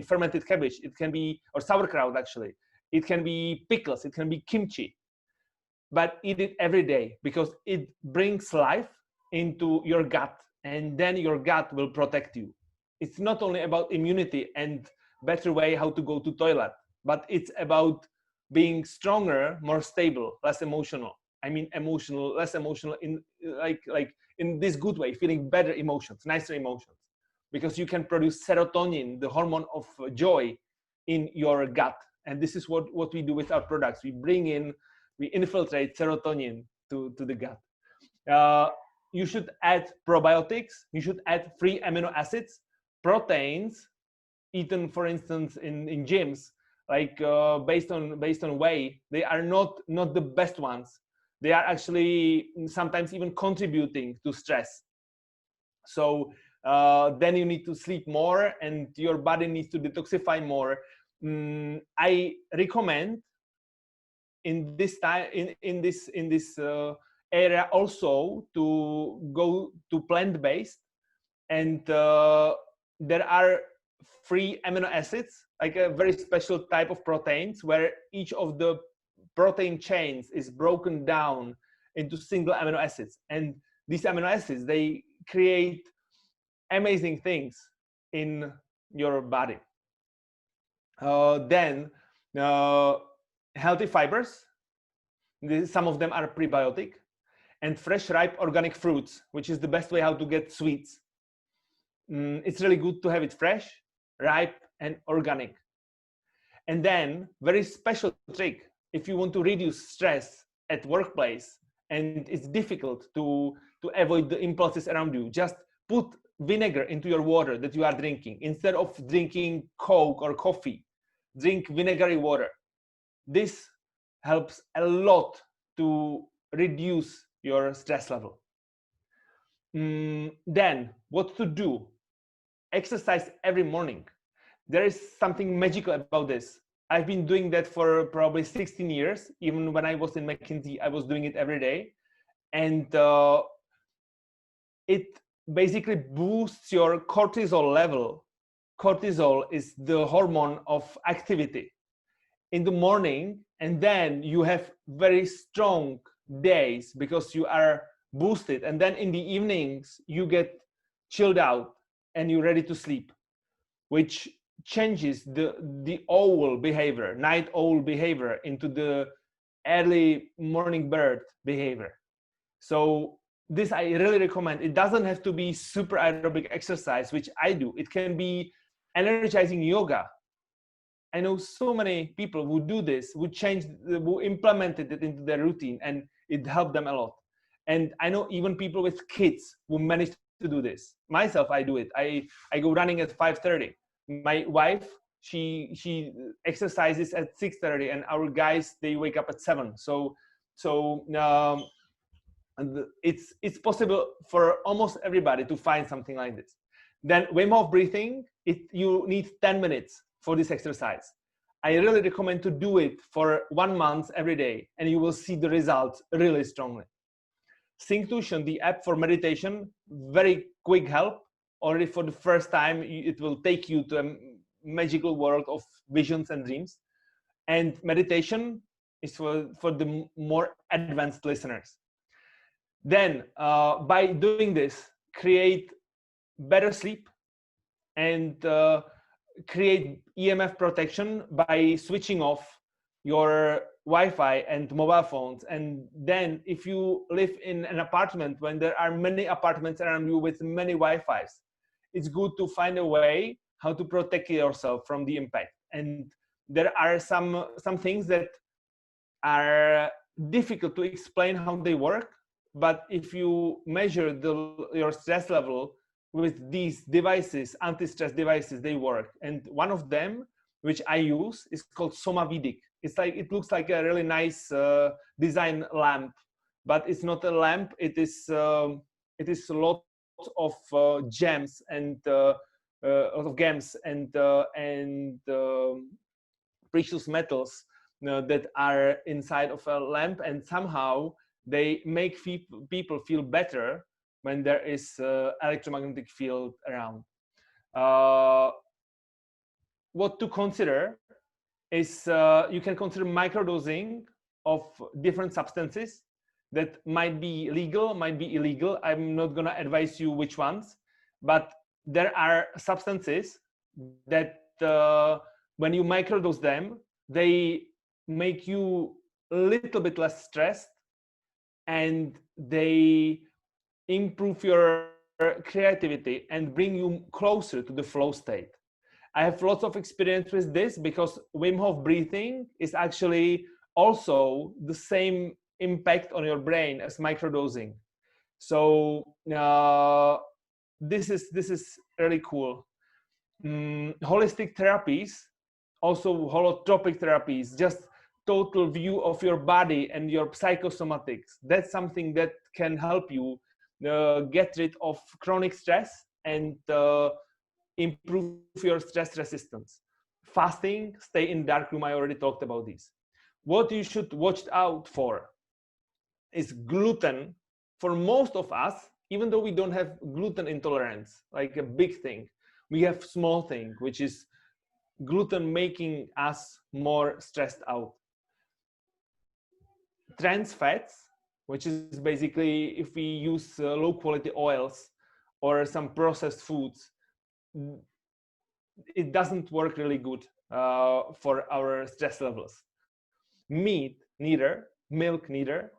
Fermented cabbage. It can be, or sauerkraut actually. It can be pickles. It can be kimchi. But eat it every day because it brings life into your gut, and then your gut will protect you. It's not only about immunity and better way how to go to toilet, but it's about being stronger, more stable, less emotional. Less emotional in like in this good way, feeling better emotions, nicer emotions, because you can produce serotonin, the hormone of joy, in your gut. And this is what we do with our products. We infiltrate serotonin to the gut. You should add probiotics. You should add free amino acids, proteins, eaten, for instance, in gyms, like based on whey. They are not the best ones. They are actually sometimes even contributing to stress. So then you need to sleep more, and your body needs to detoxify more. I recommend in this time in this area also to go to plant-based, and there are free amino acids, like a very special type of proteins where each of the protein chains is broken down into single amino acids, and these amino acids, they create amazing things in your body. Then healthy fibers, some of them are prebiotic, and fresh ripe organic fruits, which is the best way how to get sweets. It's really good to have it fresh, ripe, and organic. And then very special trick, if you want to reduce stress at workplace and it's difficult to avoid the impulses around you, just put vinegar into your water that you are drinking. Instead of drinking Coke or coffee, drink vinegary water. This helps a lot to reduce your stress level. Then what to do? Exercise every morning. There is something magical about this. I've been doing that for probably 16 years. Even when I was in McKinsey, I was doing it every day. And it basically boosts your cortisol level. Cortisol is the hormone of activity in the morning, and then you have very strong days because you are boosted. And then in the evenings, you get chilled out and you're ready to sleep, which changes the owl behavior, night owl behavior, into the early morning bird behavior. So this I really recommend. It doesn't have to be super aerobic exercise, which I do. It can be energizing yoga. I know so many people who do this, who implemented it into their routine, and it helped them a lot. And I know even people with kids who manage to do this. Myself, I do it. I go running at 5:30. My wife, she exercises at 6:30, and our guys, they wake up at 7. And it's possible for almost everybody to find something like this. Then Wim Hof breathing, you need 10 minutes for this exercise. I really recommend to do it for 1 month every day, and you will see the results really strongly. Synctuition, the app for meditation, very quick help. Already for the first time, it will take you to a magical world of visions and dreams. And meditation is for the more advanced listeners. Then, by doing this, create better sleep and create EMF protection by switching off your Wi-Fi and mobile phones. And then if you live in an apartment when there are many apartments around you with many Wi-Fis, it's good to find a way how to protect yourself from the impact. And there are some things that are difficult to explain how they work, but if you measure your stress level with these devices, anti-stress devices, they work. And one of them, which I use, is called Somavedic. It looks like a really nice design lamp, but it's not a lamp. It is lots of gems and precious metals that are inside of a lamp, and somehow they make people feel better when there is electromagnetic field around. What to consider is you can consider microdosing of different substances that might be legal, might be illegal. I'm not going to advise you which ones, but there are substances that when you microdose them, they make you a little bit less stressed, and they improve your creativity and bring you closer to the flow state. I have lots of experience with this because Wim Hof breathing is actually also the same impact on your brain as microdosing. So this is really cool. Holistic therapies, also holotropic therapies, just total view of your body and your psychosomatics. That's something that can help you get rid of chronic stress and improve your stress resistance. Fasting, stay in dark room, I already talked about this. What you should watch out for is gluten. For most of us, even though we don't have gluten intolerance, like a big thing, we have small thing, which is gluten making us more stressed out. Trans fats, which is basically if we use low quality oils or some processed foods, it doesn't work really good for our stress levels. Meat, neither. Milk, neither.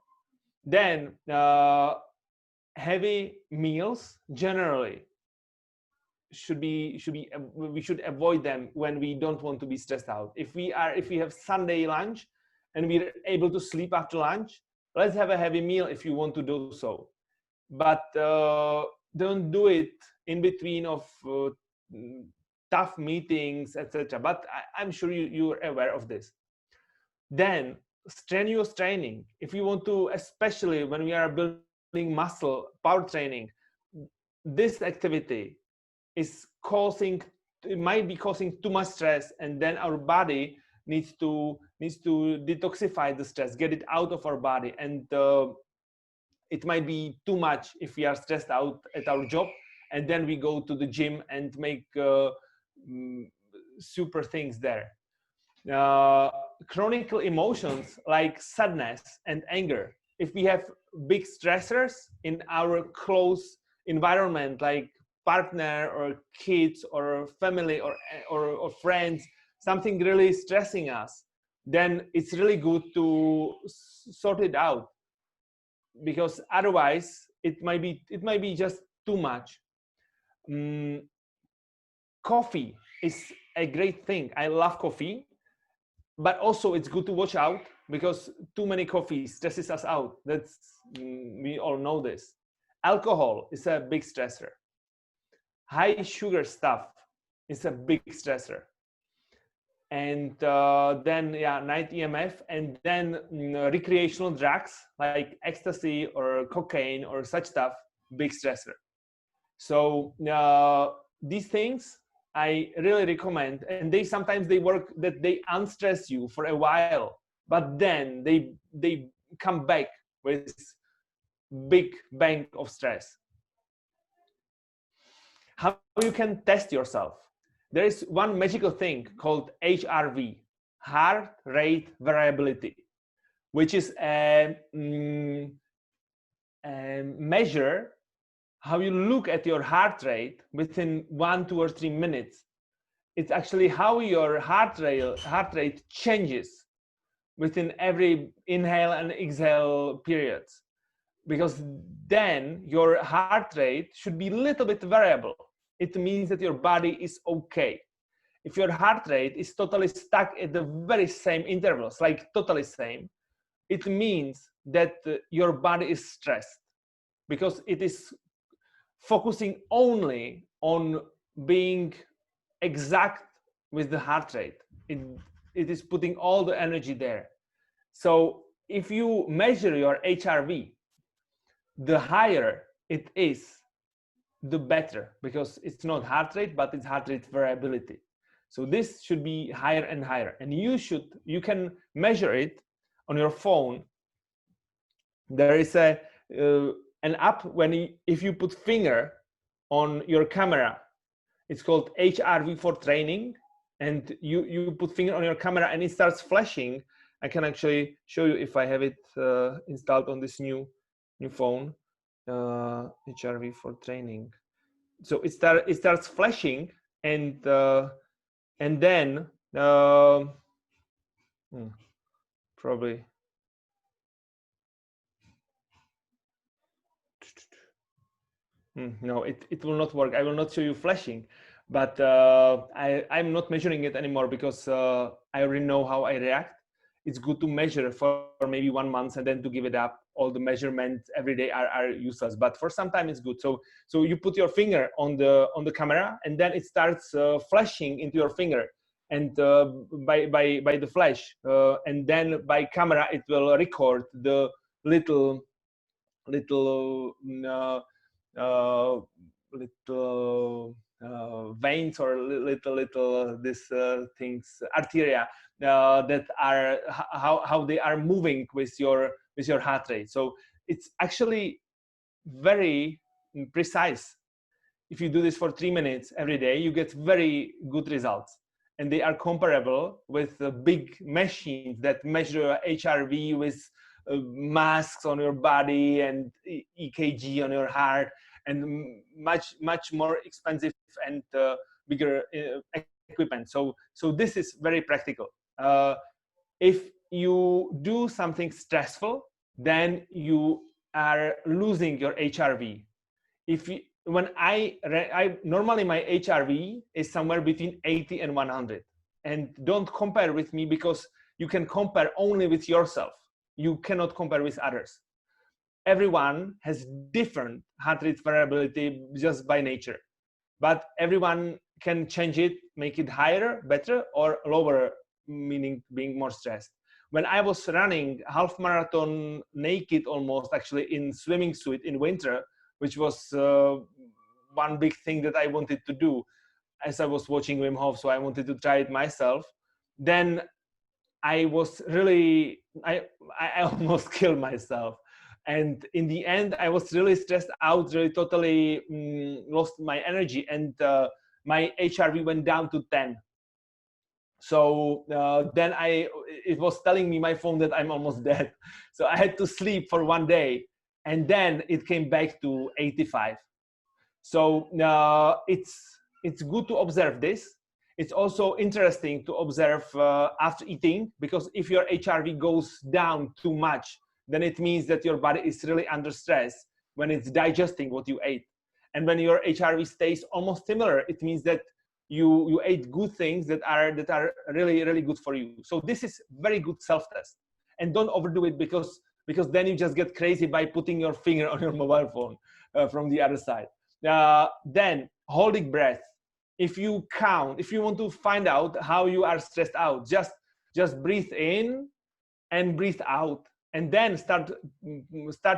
Then heavy meals generally we should avoid them when we don't want to be stressed out. If we have Sunday lunch and we're able to sleep after lunch, let's have a heavy meal if you want to do so. But don't do it in between of tough meetings, etc. But I'm sure you're aware of this. Then strenuous training. If you want to, especially when we are building muscle, power training, this activity might be causing too much stress, and then our body needs to detoxify the stress, get it out of our body, and it might be too much if we are stressed out at our job, and then we go to the gym and make super things there. Chronic emotions like sadness and anger. If we have big stressors in our close environment, like partner or kids or family or friends, something really stressing us, then it's really good to sort it out, because otherwise it might be just too much. Coffee is a great thing. I love coffee, but also it's good to watch out, because too many coffee stresses us out. We all know this. Alcohol is a big stressor. High sugar stuff is a big stressor. And then night EMF, and then recreational drugs like ecstasy or cocaine or such stuff, big stressor. So these things I really recommend, and sometimes they work, that they unstress you for a while, but then they come back with big bang of stress. How you can test yourself? There is one magical thing called HRV, heart rate variability, which is a measure how you look at your heart rate within 1, 2, or 3 minutes. It's actually how your heart rate changes within every inhale and exhale periods, because then your heart rate should be a little bit variable. It means that your body is okay. If your heart rate is totally stuck at the very same intervals, like totally same, it means that your body is stressed, because it is focusing only on being exact with the heart rate. It is putting all the energy there. So if you measure your HRV, the higher it is, the better, because it's not heart rate, but it's heart rate variability. So this should be higher and higher, and you can measure it on your phone. There is an app if you put finger on your camera, it's called HRV for training, and you put finger on your camera and it starts flashing. I can actually show you if I have it installed on this new phone. HRV for training. So it starts flashing, and then probably no, it will not work. I will not show you flashing, but I'm not measuring it anymore, because I already know how I react. It's good to measure for maybe 1 month and then to give it up. All the measurements every day are useless, but for some time it's good. So you put your finger on the camera, and then it starts flashing into your finger, and by the flash, and then by camera it will record the little veins, or little these things, arteria, that are how they are moving with your heart rate. So it's actually very precise. If you do this for 3 minutes every day, you get very good results, and they are comparable with the big machines that measure HRV with masks on your body and EKG on your heart, and much more expensive and bigger equipment. So this is very practical. If you do something stressful, then you are losing your HRV. When I normally my HRV is somewhere between 80 and 100, and don't compare with me, because you can compare only with yourself. You cannot compare with others. Everyone has different heart rate variability just by nature, but everyone can change it, make it higher, better, or lower, meaning being more stressed. When I was running half marathon naked, almost actually in swimming suit in winter, which was one big thing that I wanted to do, as I was watching Wim Hof, so I wanted to try it myself. Then I was really, I almost killed myself. And in the end, I was really stressed out, really totally lost my energy, and my HRV went down to 10. So then it was telling me, my phone, that I'm almost dead. So I had to sleep for 1 day, and then it came back to 85. So it's good to observe this. It's also interesting to observe after eating, because if your HRV goes down too much, then it means that your body is really under stress, when it's digesting what you ate. And when your HRV stays almost similar, it means that you ate good things that are really, really good for you. So this is very good self-test. And don't overdo it, because then you just get crazy by putting your finger on your mobile phone from the other side. Then holding breath. If you want to find out how you are stressed out, just breathe in and breathe out, and then start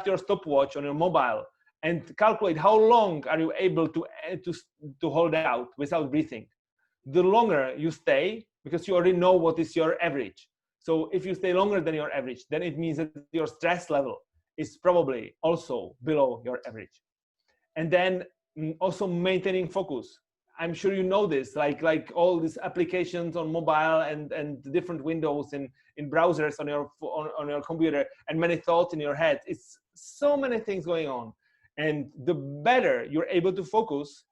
your stopwatch on your mobile and calculate how long are you able to hold out without breathing. The longer you stay, because you already know what is your average. So if you stay longer than your average, then it means that your stress level is probably also below your average. And then also maintaining focus. I'm sure you know this, like all these applications on mobile and different windows in browsers on your computer, and many thoughts in your head. It's so many things going on. And the better you're able to focus,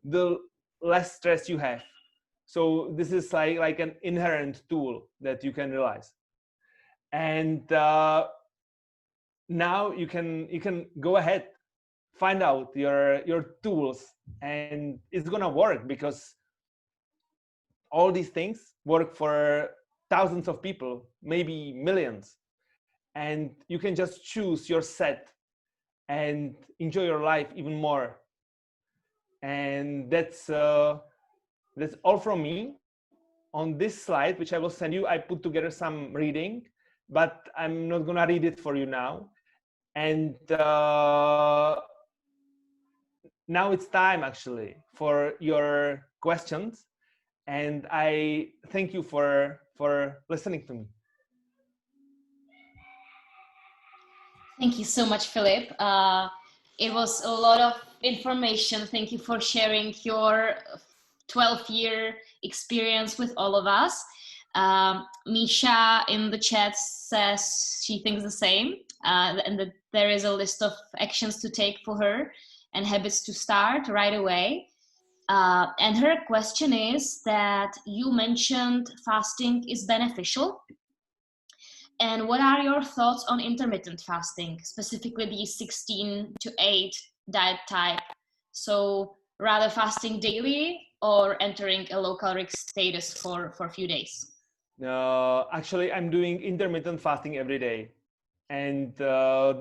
the less stress you have. So this is like an inherent tool that you can realize. And now you can go ahead, find out your tools, and it's gonna work, because all these things work for thousands of people, maybe millions, and you can just choose your set and enjoy your life even more. And that's all from me. On this slide, which I will send you, I put together some reading, but I'm not gonna read it for you now. And now it's time actually for your questions, and I thank you for listening to me. Thank you so much, Filip. It was a lot of information. Thank you for sharing your 12-year experience with all of us. Misha in the chat says she thinks the same, and that there is a list of actions to take for her and habits to start right away. And her question is that you mentioned fasting is beneficial. And what are your thoughts on intermittent fasting, specifically the 16-8 diet type? So rather fasting daily or entering a low caloric status for a few days? Actually, I'm doing intermittent fasting every day. And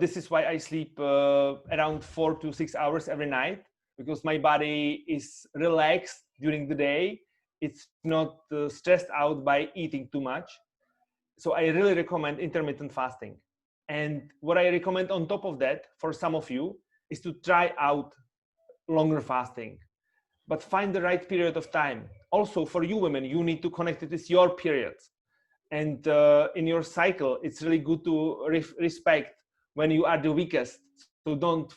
this is why I sleep around 4 to 6 hours every night, because my body is relaxed during the day. It's not stressed out by eating too much. So I really recommend intermittent fasting. And what I recommend on top of that for some of you is to try out longer fasting, but find the right period of time. Also for you women, you need to connect it with your periods. And in your cycle, it's really good to respect when you are the weakest. So don't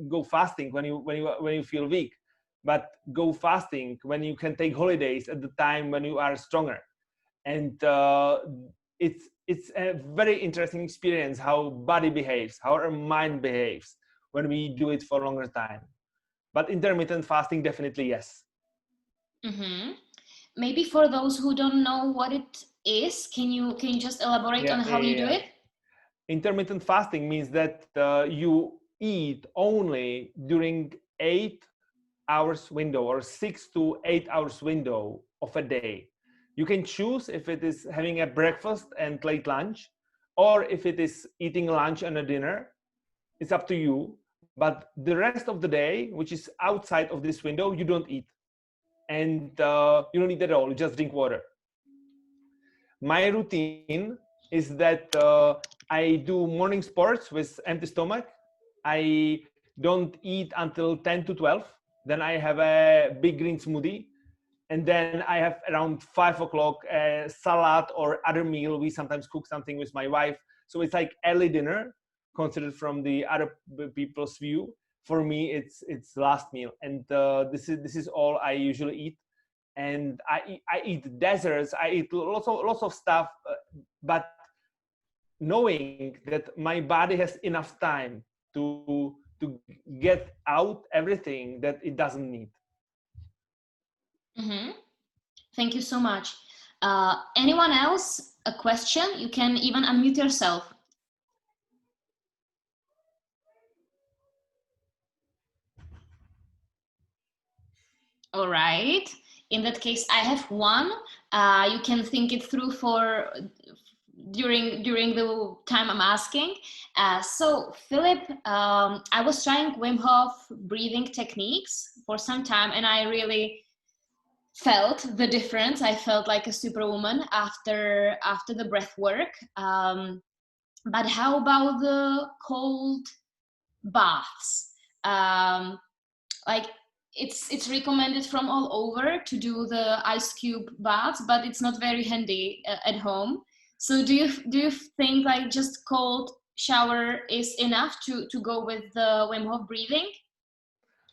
go fasting when you feel weak, but go fasting when you can take holidays at the time when you are stronger. And it's a very interesting experience how body behaves, how our mind behaves when we do it for a longer time. But intermittent fasting, definitely yes. Mm-hmm. Maybe for those who don't know what it is, can you just elaborate on how you do it? Intermittent fasting means that you eat only during 8 hours window or 6 to 8 hours window of a day. You can choose if it is having a breakfast and late lunch, or if it is eating lunch and a dinner. It's up to you. But the rest of the day, which is outside of this window, you don't eat. And you don't eat at all, you just drink water. My routine is that I do morning sports with empty stomach. I don't eat until 10 to 12. Then I have a big green smoothie. And then I have around 5 o'clock a salad or other meal. We sometimes cook something with my wife. So it's like early dinner, considered from the other people's view. For me, it's last meal. And this is all I usually eat. And I eat desserts, I eat lots of stuff, but knowing that my body has enough time to get out everything that it doesn't need. Mm-hmm. Thank you so much. Anyone else? A question? You can even unmute yourself. All right. In that case, I have one. You can think it through for during the time I'm asking. So, Philip, I was trying Wim Hof breathing techniques for some time, and I really felt the difference. I felt like a superwoman after the breath work. But how about the cold baths? Like it's recommended from all over to do the ice cube baths, but it's not very handy at home. So do you think like just cold shower is enough to go with the Wim Hof breathing,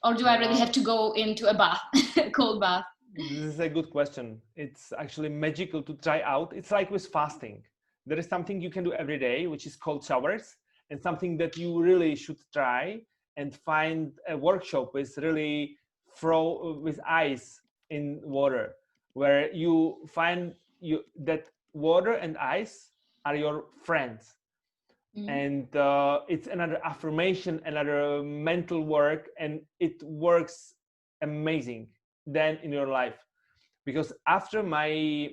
or do I really have to go into a bath, a cold bath? This is a good question. It's actually magical to try out. It's like with fasting. There is something you can do every day, which is cold showers, and something that you really should try and find a workshop with really with ice in water, where you find that water and ice are your friends. And it's another affirmation, another mental work, and it works amazing then in your life. Because after my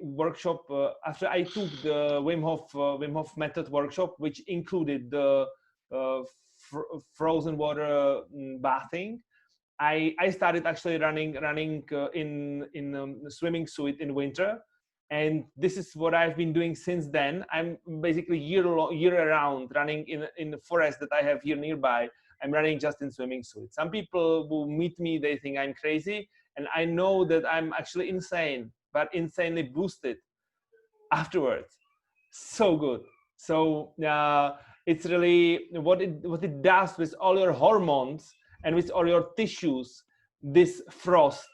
workshop, after I took the Wim Hof method workshop, which included the uh, frozen water bathing, I started actually running in a swimming suit in winter, and this is what I've been doing since then. I'm basically year around running in the forest that I have here nearby. I'm running just in swimming suit. Some people who meet me, they think I'm crazy, and I know that I'm actually insane, but insanely boosted afterwards. So good. So it's really what it does with all your hormones and with all your tissues. This frost,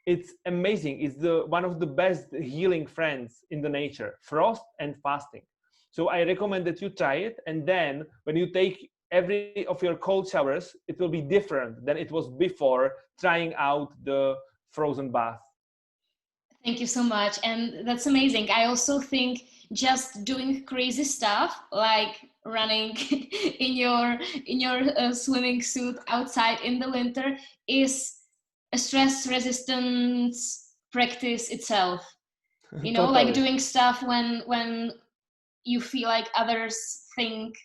it's amazing. It's the one of the best healing friends in the nature. Frost and fasting. So I recommend that you try it, and then when you take every of your cold showers, it will be different than it was before trying out the frozen bath. Thank you so much. And that's amazing. I also think just doing crazy stuff like running in your swimming suit outside in the winter is a stress resistance practice itself. Like Totally. doing stuff when you feel like others think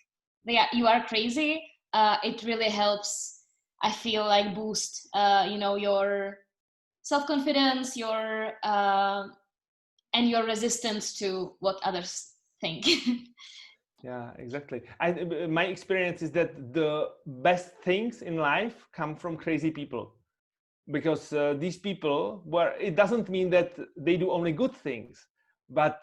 you are crazy. It really helps. I feel like boost your self-confidence, your and your resistance to what others think. Yeah, exactly. My experience is that the best things in life come from crazy people, because these people, well, it doesn't mean that they do only good things, but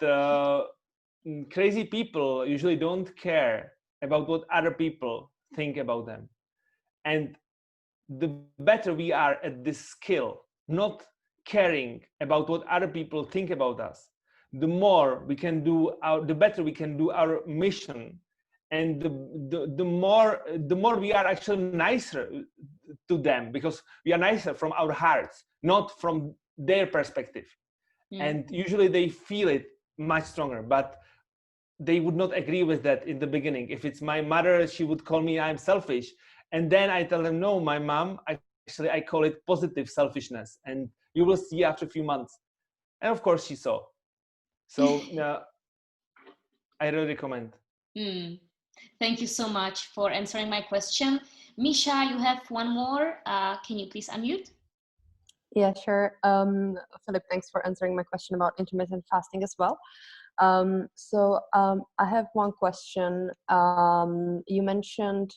crazy people usually don't care about what other people think about them. And the better we are at this skill, not caring about what other people think about us, the more we can do the better we can do our mission, and the more we are actually nicer to them, because we are nicer from our hearts, not from their perspective. Mm. And usually they feel it much stronger, but they would not agree with that in the beginning. If it's my mother, she would call me I'm selfish, and then I tell them, no, my mom, actually I call it positive selfishness, and you will see after a few months. And of course she saw. So I really recommend. Mm. Thank you so much for answering my question. Misha, you have one more. Can you please unmute? Yeah, sure. Philip, thanks for answering my question about intermittent fasting as well. I have one question. You mentioned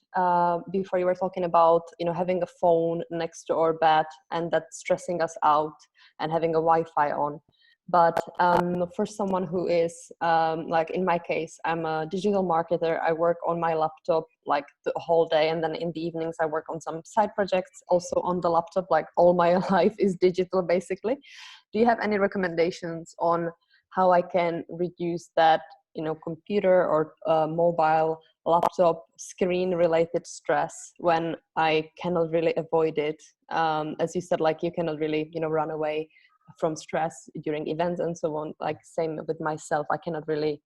before you were talking about having a phone next to our bed and that stressing us out, and having a Wi-Fi on. But for someone who is like in my case, I'm a digital marketer. I work on my laptop like the whole day, and then in the evenings I work on some side projects also on the laptop. Like all my life is digital basically. Do you have any recommendations on how I can reduce that computer or mobile laptop screen related stress when I cannot really avoid it? As you said, like you cannot really run away from stress during events and so on. Like same with myself, I cannot really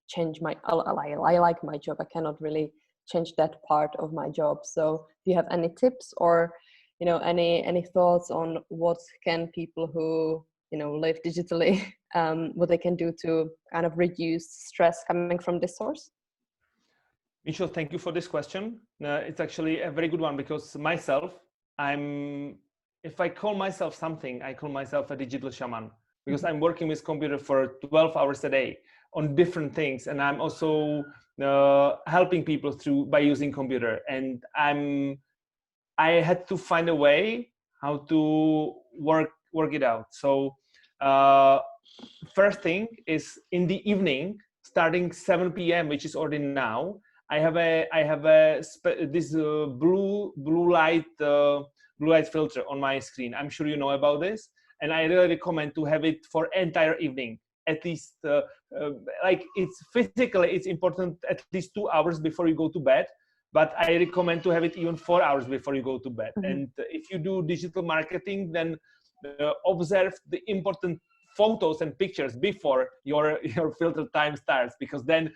change my I like my job, I cannot really change that part of my job. So do you have any tips, or any thoughts on what can people who live digitally, what they can do to kind of reduce stress coming from this source? Michelle, thank you for this question. It's actually a very good one, because myself, if I call myself something, I call myself a digital shaman, because I'm working with computer for 12 hours a day on different things, and I'm also helping people by using computer. And I had to find a way how to work it out. So first thing is, in the evening, starting 7 p.m., which is already now, I have this blue light filter on my screen. I'm sure you know about this, and I really recommend to have it for entire evening. At least, like, it's important at least 2 hours before you go to bed. But I recommend to have it even 4 hours before you go to bed. Mm-hmm. And if you do digital marketing, then observe the important photos and pictures before your filter time starts, because then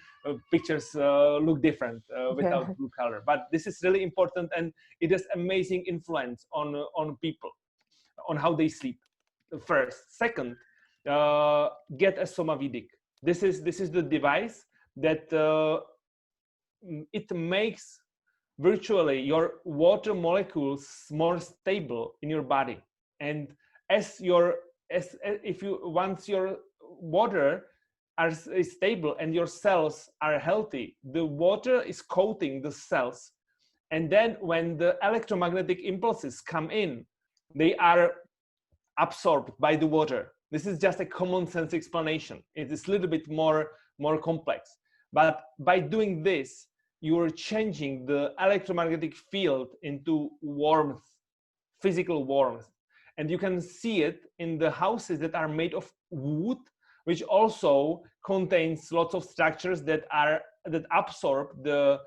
pictures look different without blue color. But this is really important, and it has amazing influence on people, on how they sleep. First. Second, get a Somavedic. This is the device that it makes virtually your water molecules more stable in your body. And once your water is stable and your cells are healthy, the water is coating the cells, and then when the electromagnetic impulses come in, they are absorbed by the water. This is just a common sense explanation. It is a little bit more complex, but by doing this, you are changing the electromagnetic field into warmth, physical warmth. And you can see it in the houses that are made of wood, which also contains lots of structures that absorb the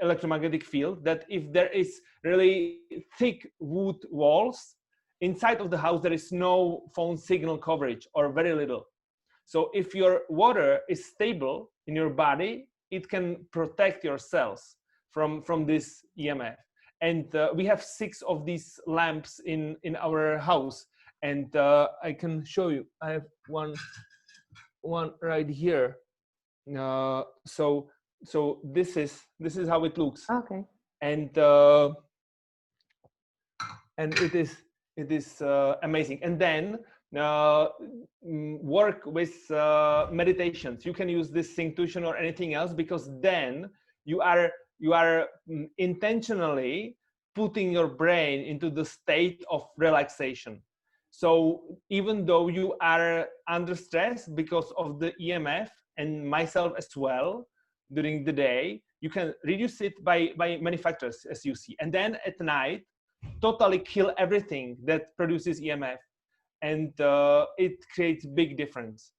electromagnetic field. That if there is really thick wood walls, inside of the house there is no phone signal coverage, or very little. So if your water is stable in your body, it can protect your cells from this EMF. And we have 6 of these lamps in our house, and I can show you. I have one right here. So this is how it looks. Okay. And it is amazing. And then work with meditations. You can use this Synctuition or anything else, because then you are intentionally putting your brain into the state of relaxation. So even though you are under stress because of the EMF, and myself as well, during the day, you can reduce it by many factors, as you see. And then at night, totally kill everything that produces EMF. And it creates big difference.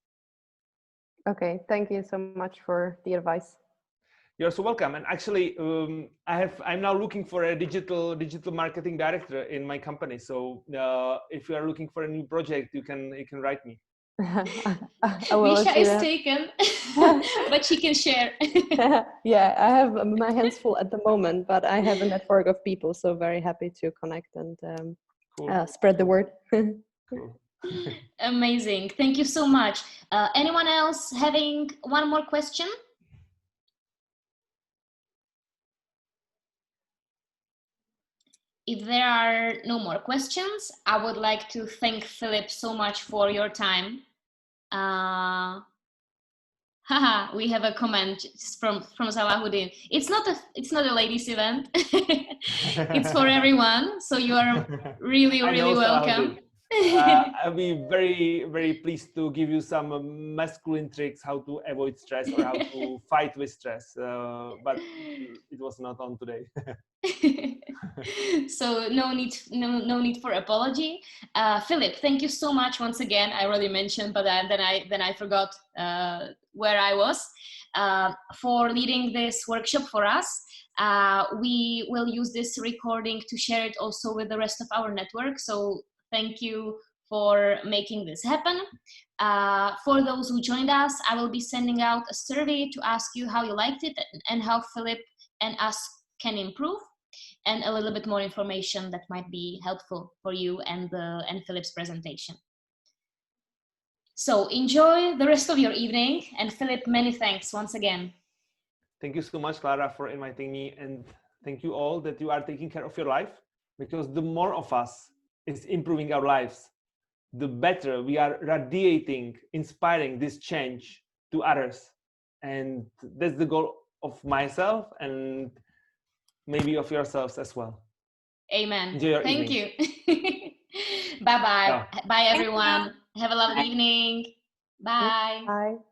Okay, thank you so much for the advice. You're so welcome. And actually, I'm now looking for a digital marketing director in my company. So if you are looking for a new project, you can write me. Misha is taken, but she can share. Yeah, I have my hands full at the moment, but I have a network of people, so very happy to connect and cool. Spread the word. Cool. Amazing. Thank you so much. Anyone else having one more question? If there are no more questions, I would like to thank Filip so much for your time. We have a comment from Salahuddin. It's not a ladies' event. It's for everyone. So you are really welcome. I'll be very, very pleased to give you some masculine tricks how to avoid stress or how to fight with stress. But it was not on today. So no need for apology. Filip, thank you so much once again. I already mentioned, but then I forgot where I was, for leading this workshop for us. We will use this recording to share it also with the rest of our network. So thank you for making this happen. For those who joined us, I will be sending out a survey to ask you how you liked it and how Filip and us can improve. and a little bit more information that might be helpful for you and Filip's presentation. So enjoy the rest of your evening, and Filip, many thanks once again. Thank you so much, Clara, for inviting me, and thank you all that you are taking care of your life, because the more of us is improving our lives, the better we are radiating, inspiring this change to others. And that's the goal of myself and maybe of yourselves as well. Amen. Enjoy your Thank evening. you. Bye-bye. Ciao. Bye, everyone. Have a lovely evening. Bye. Bye.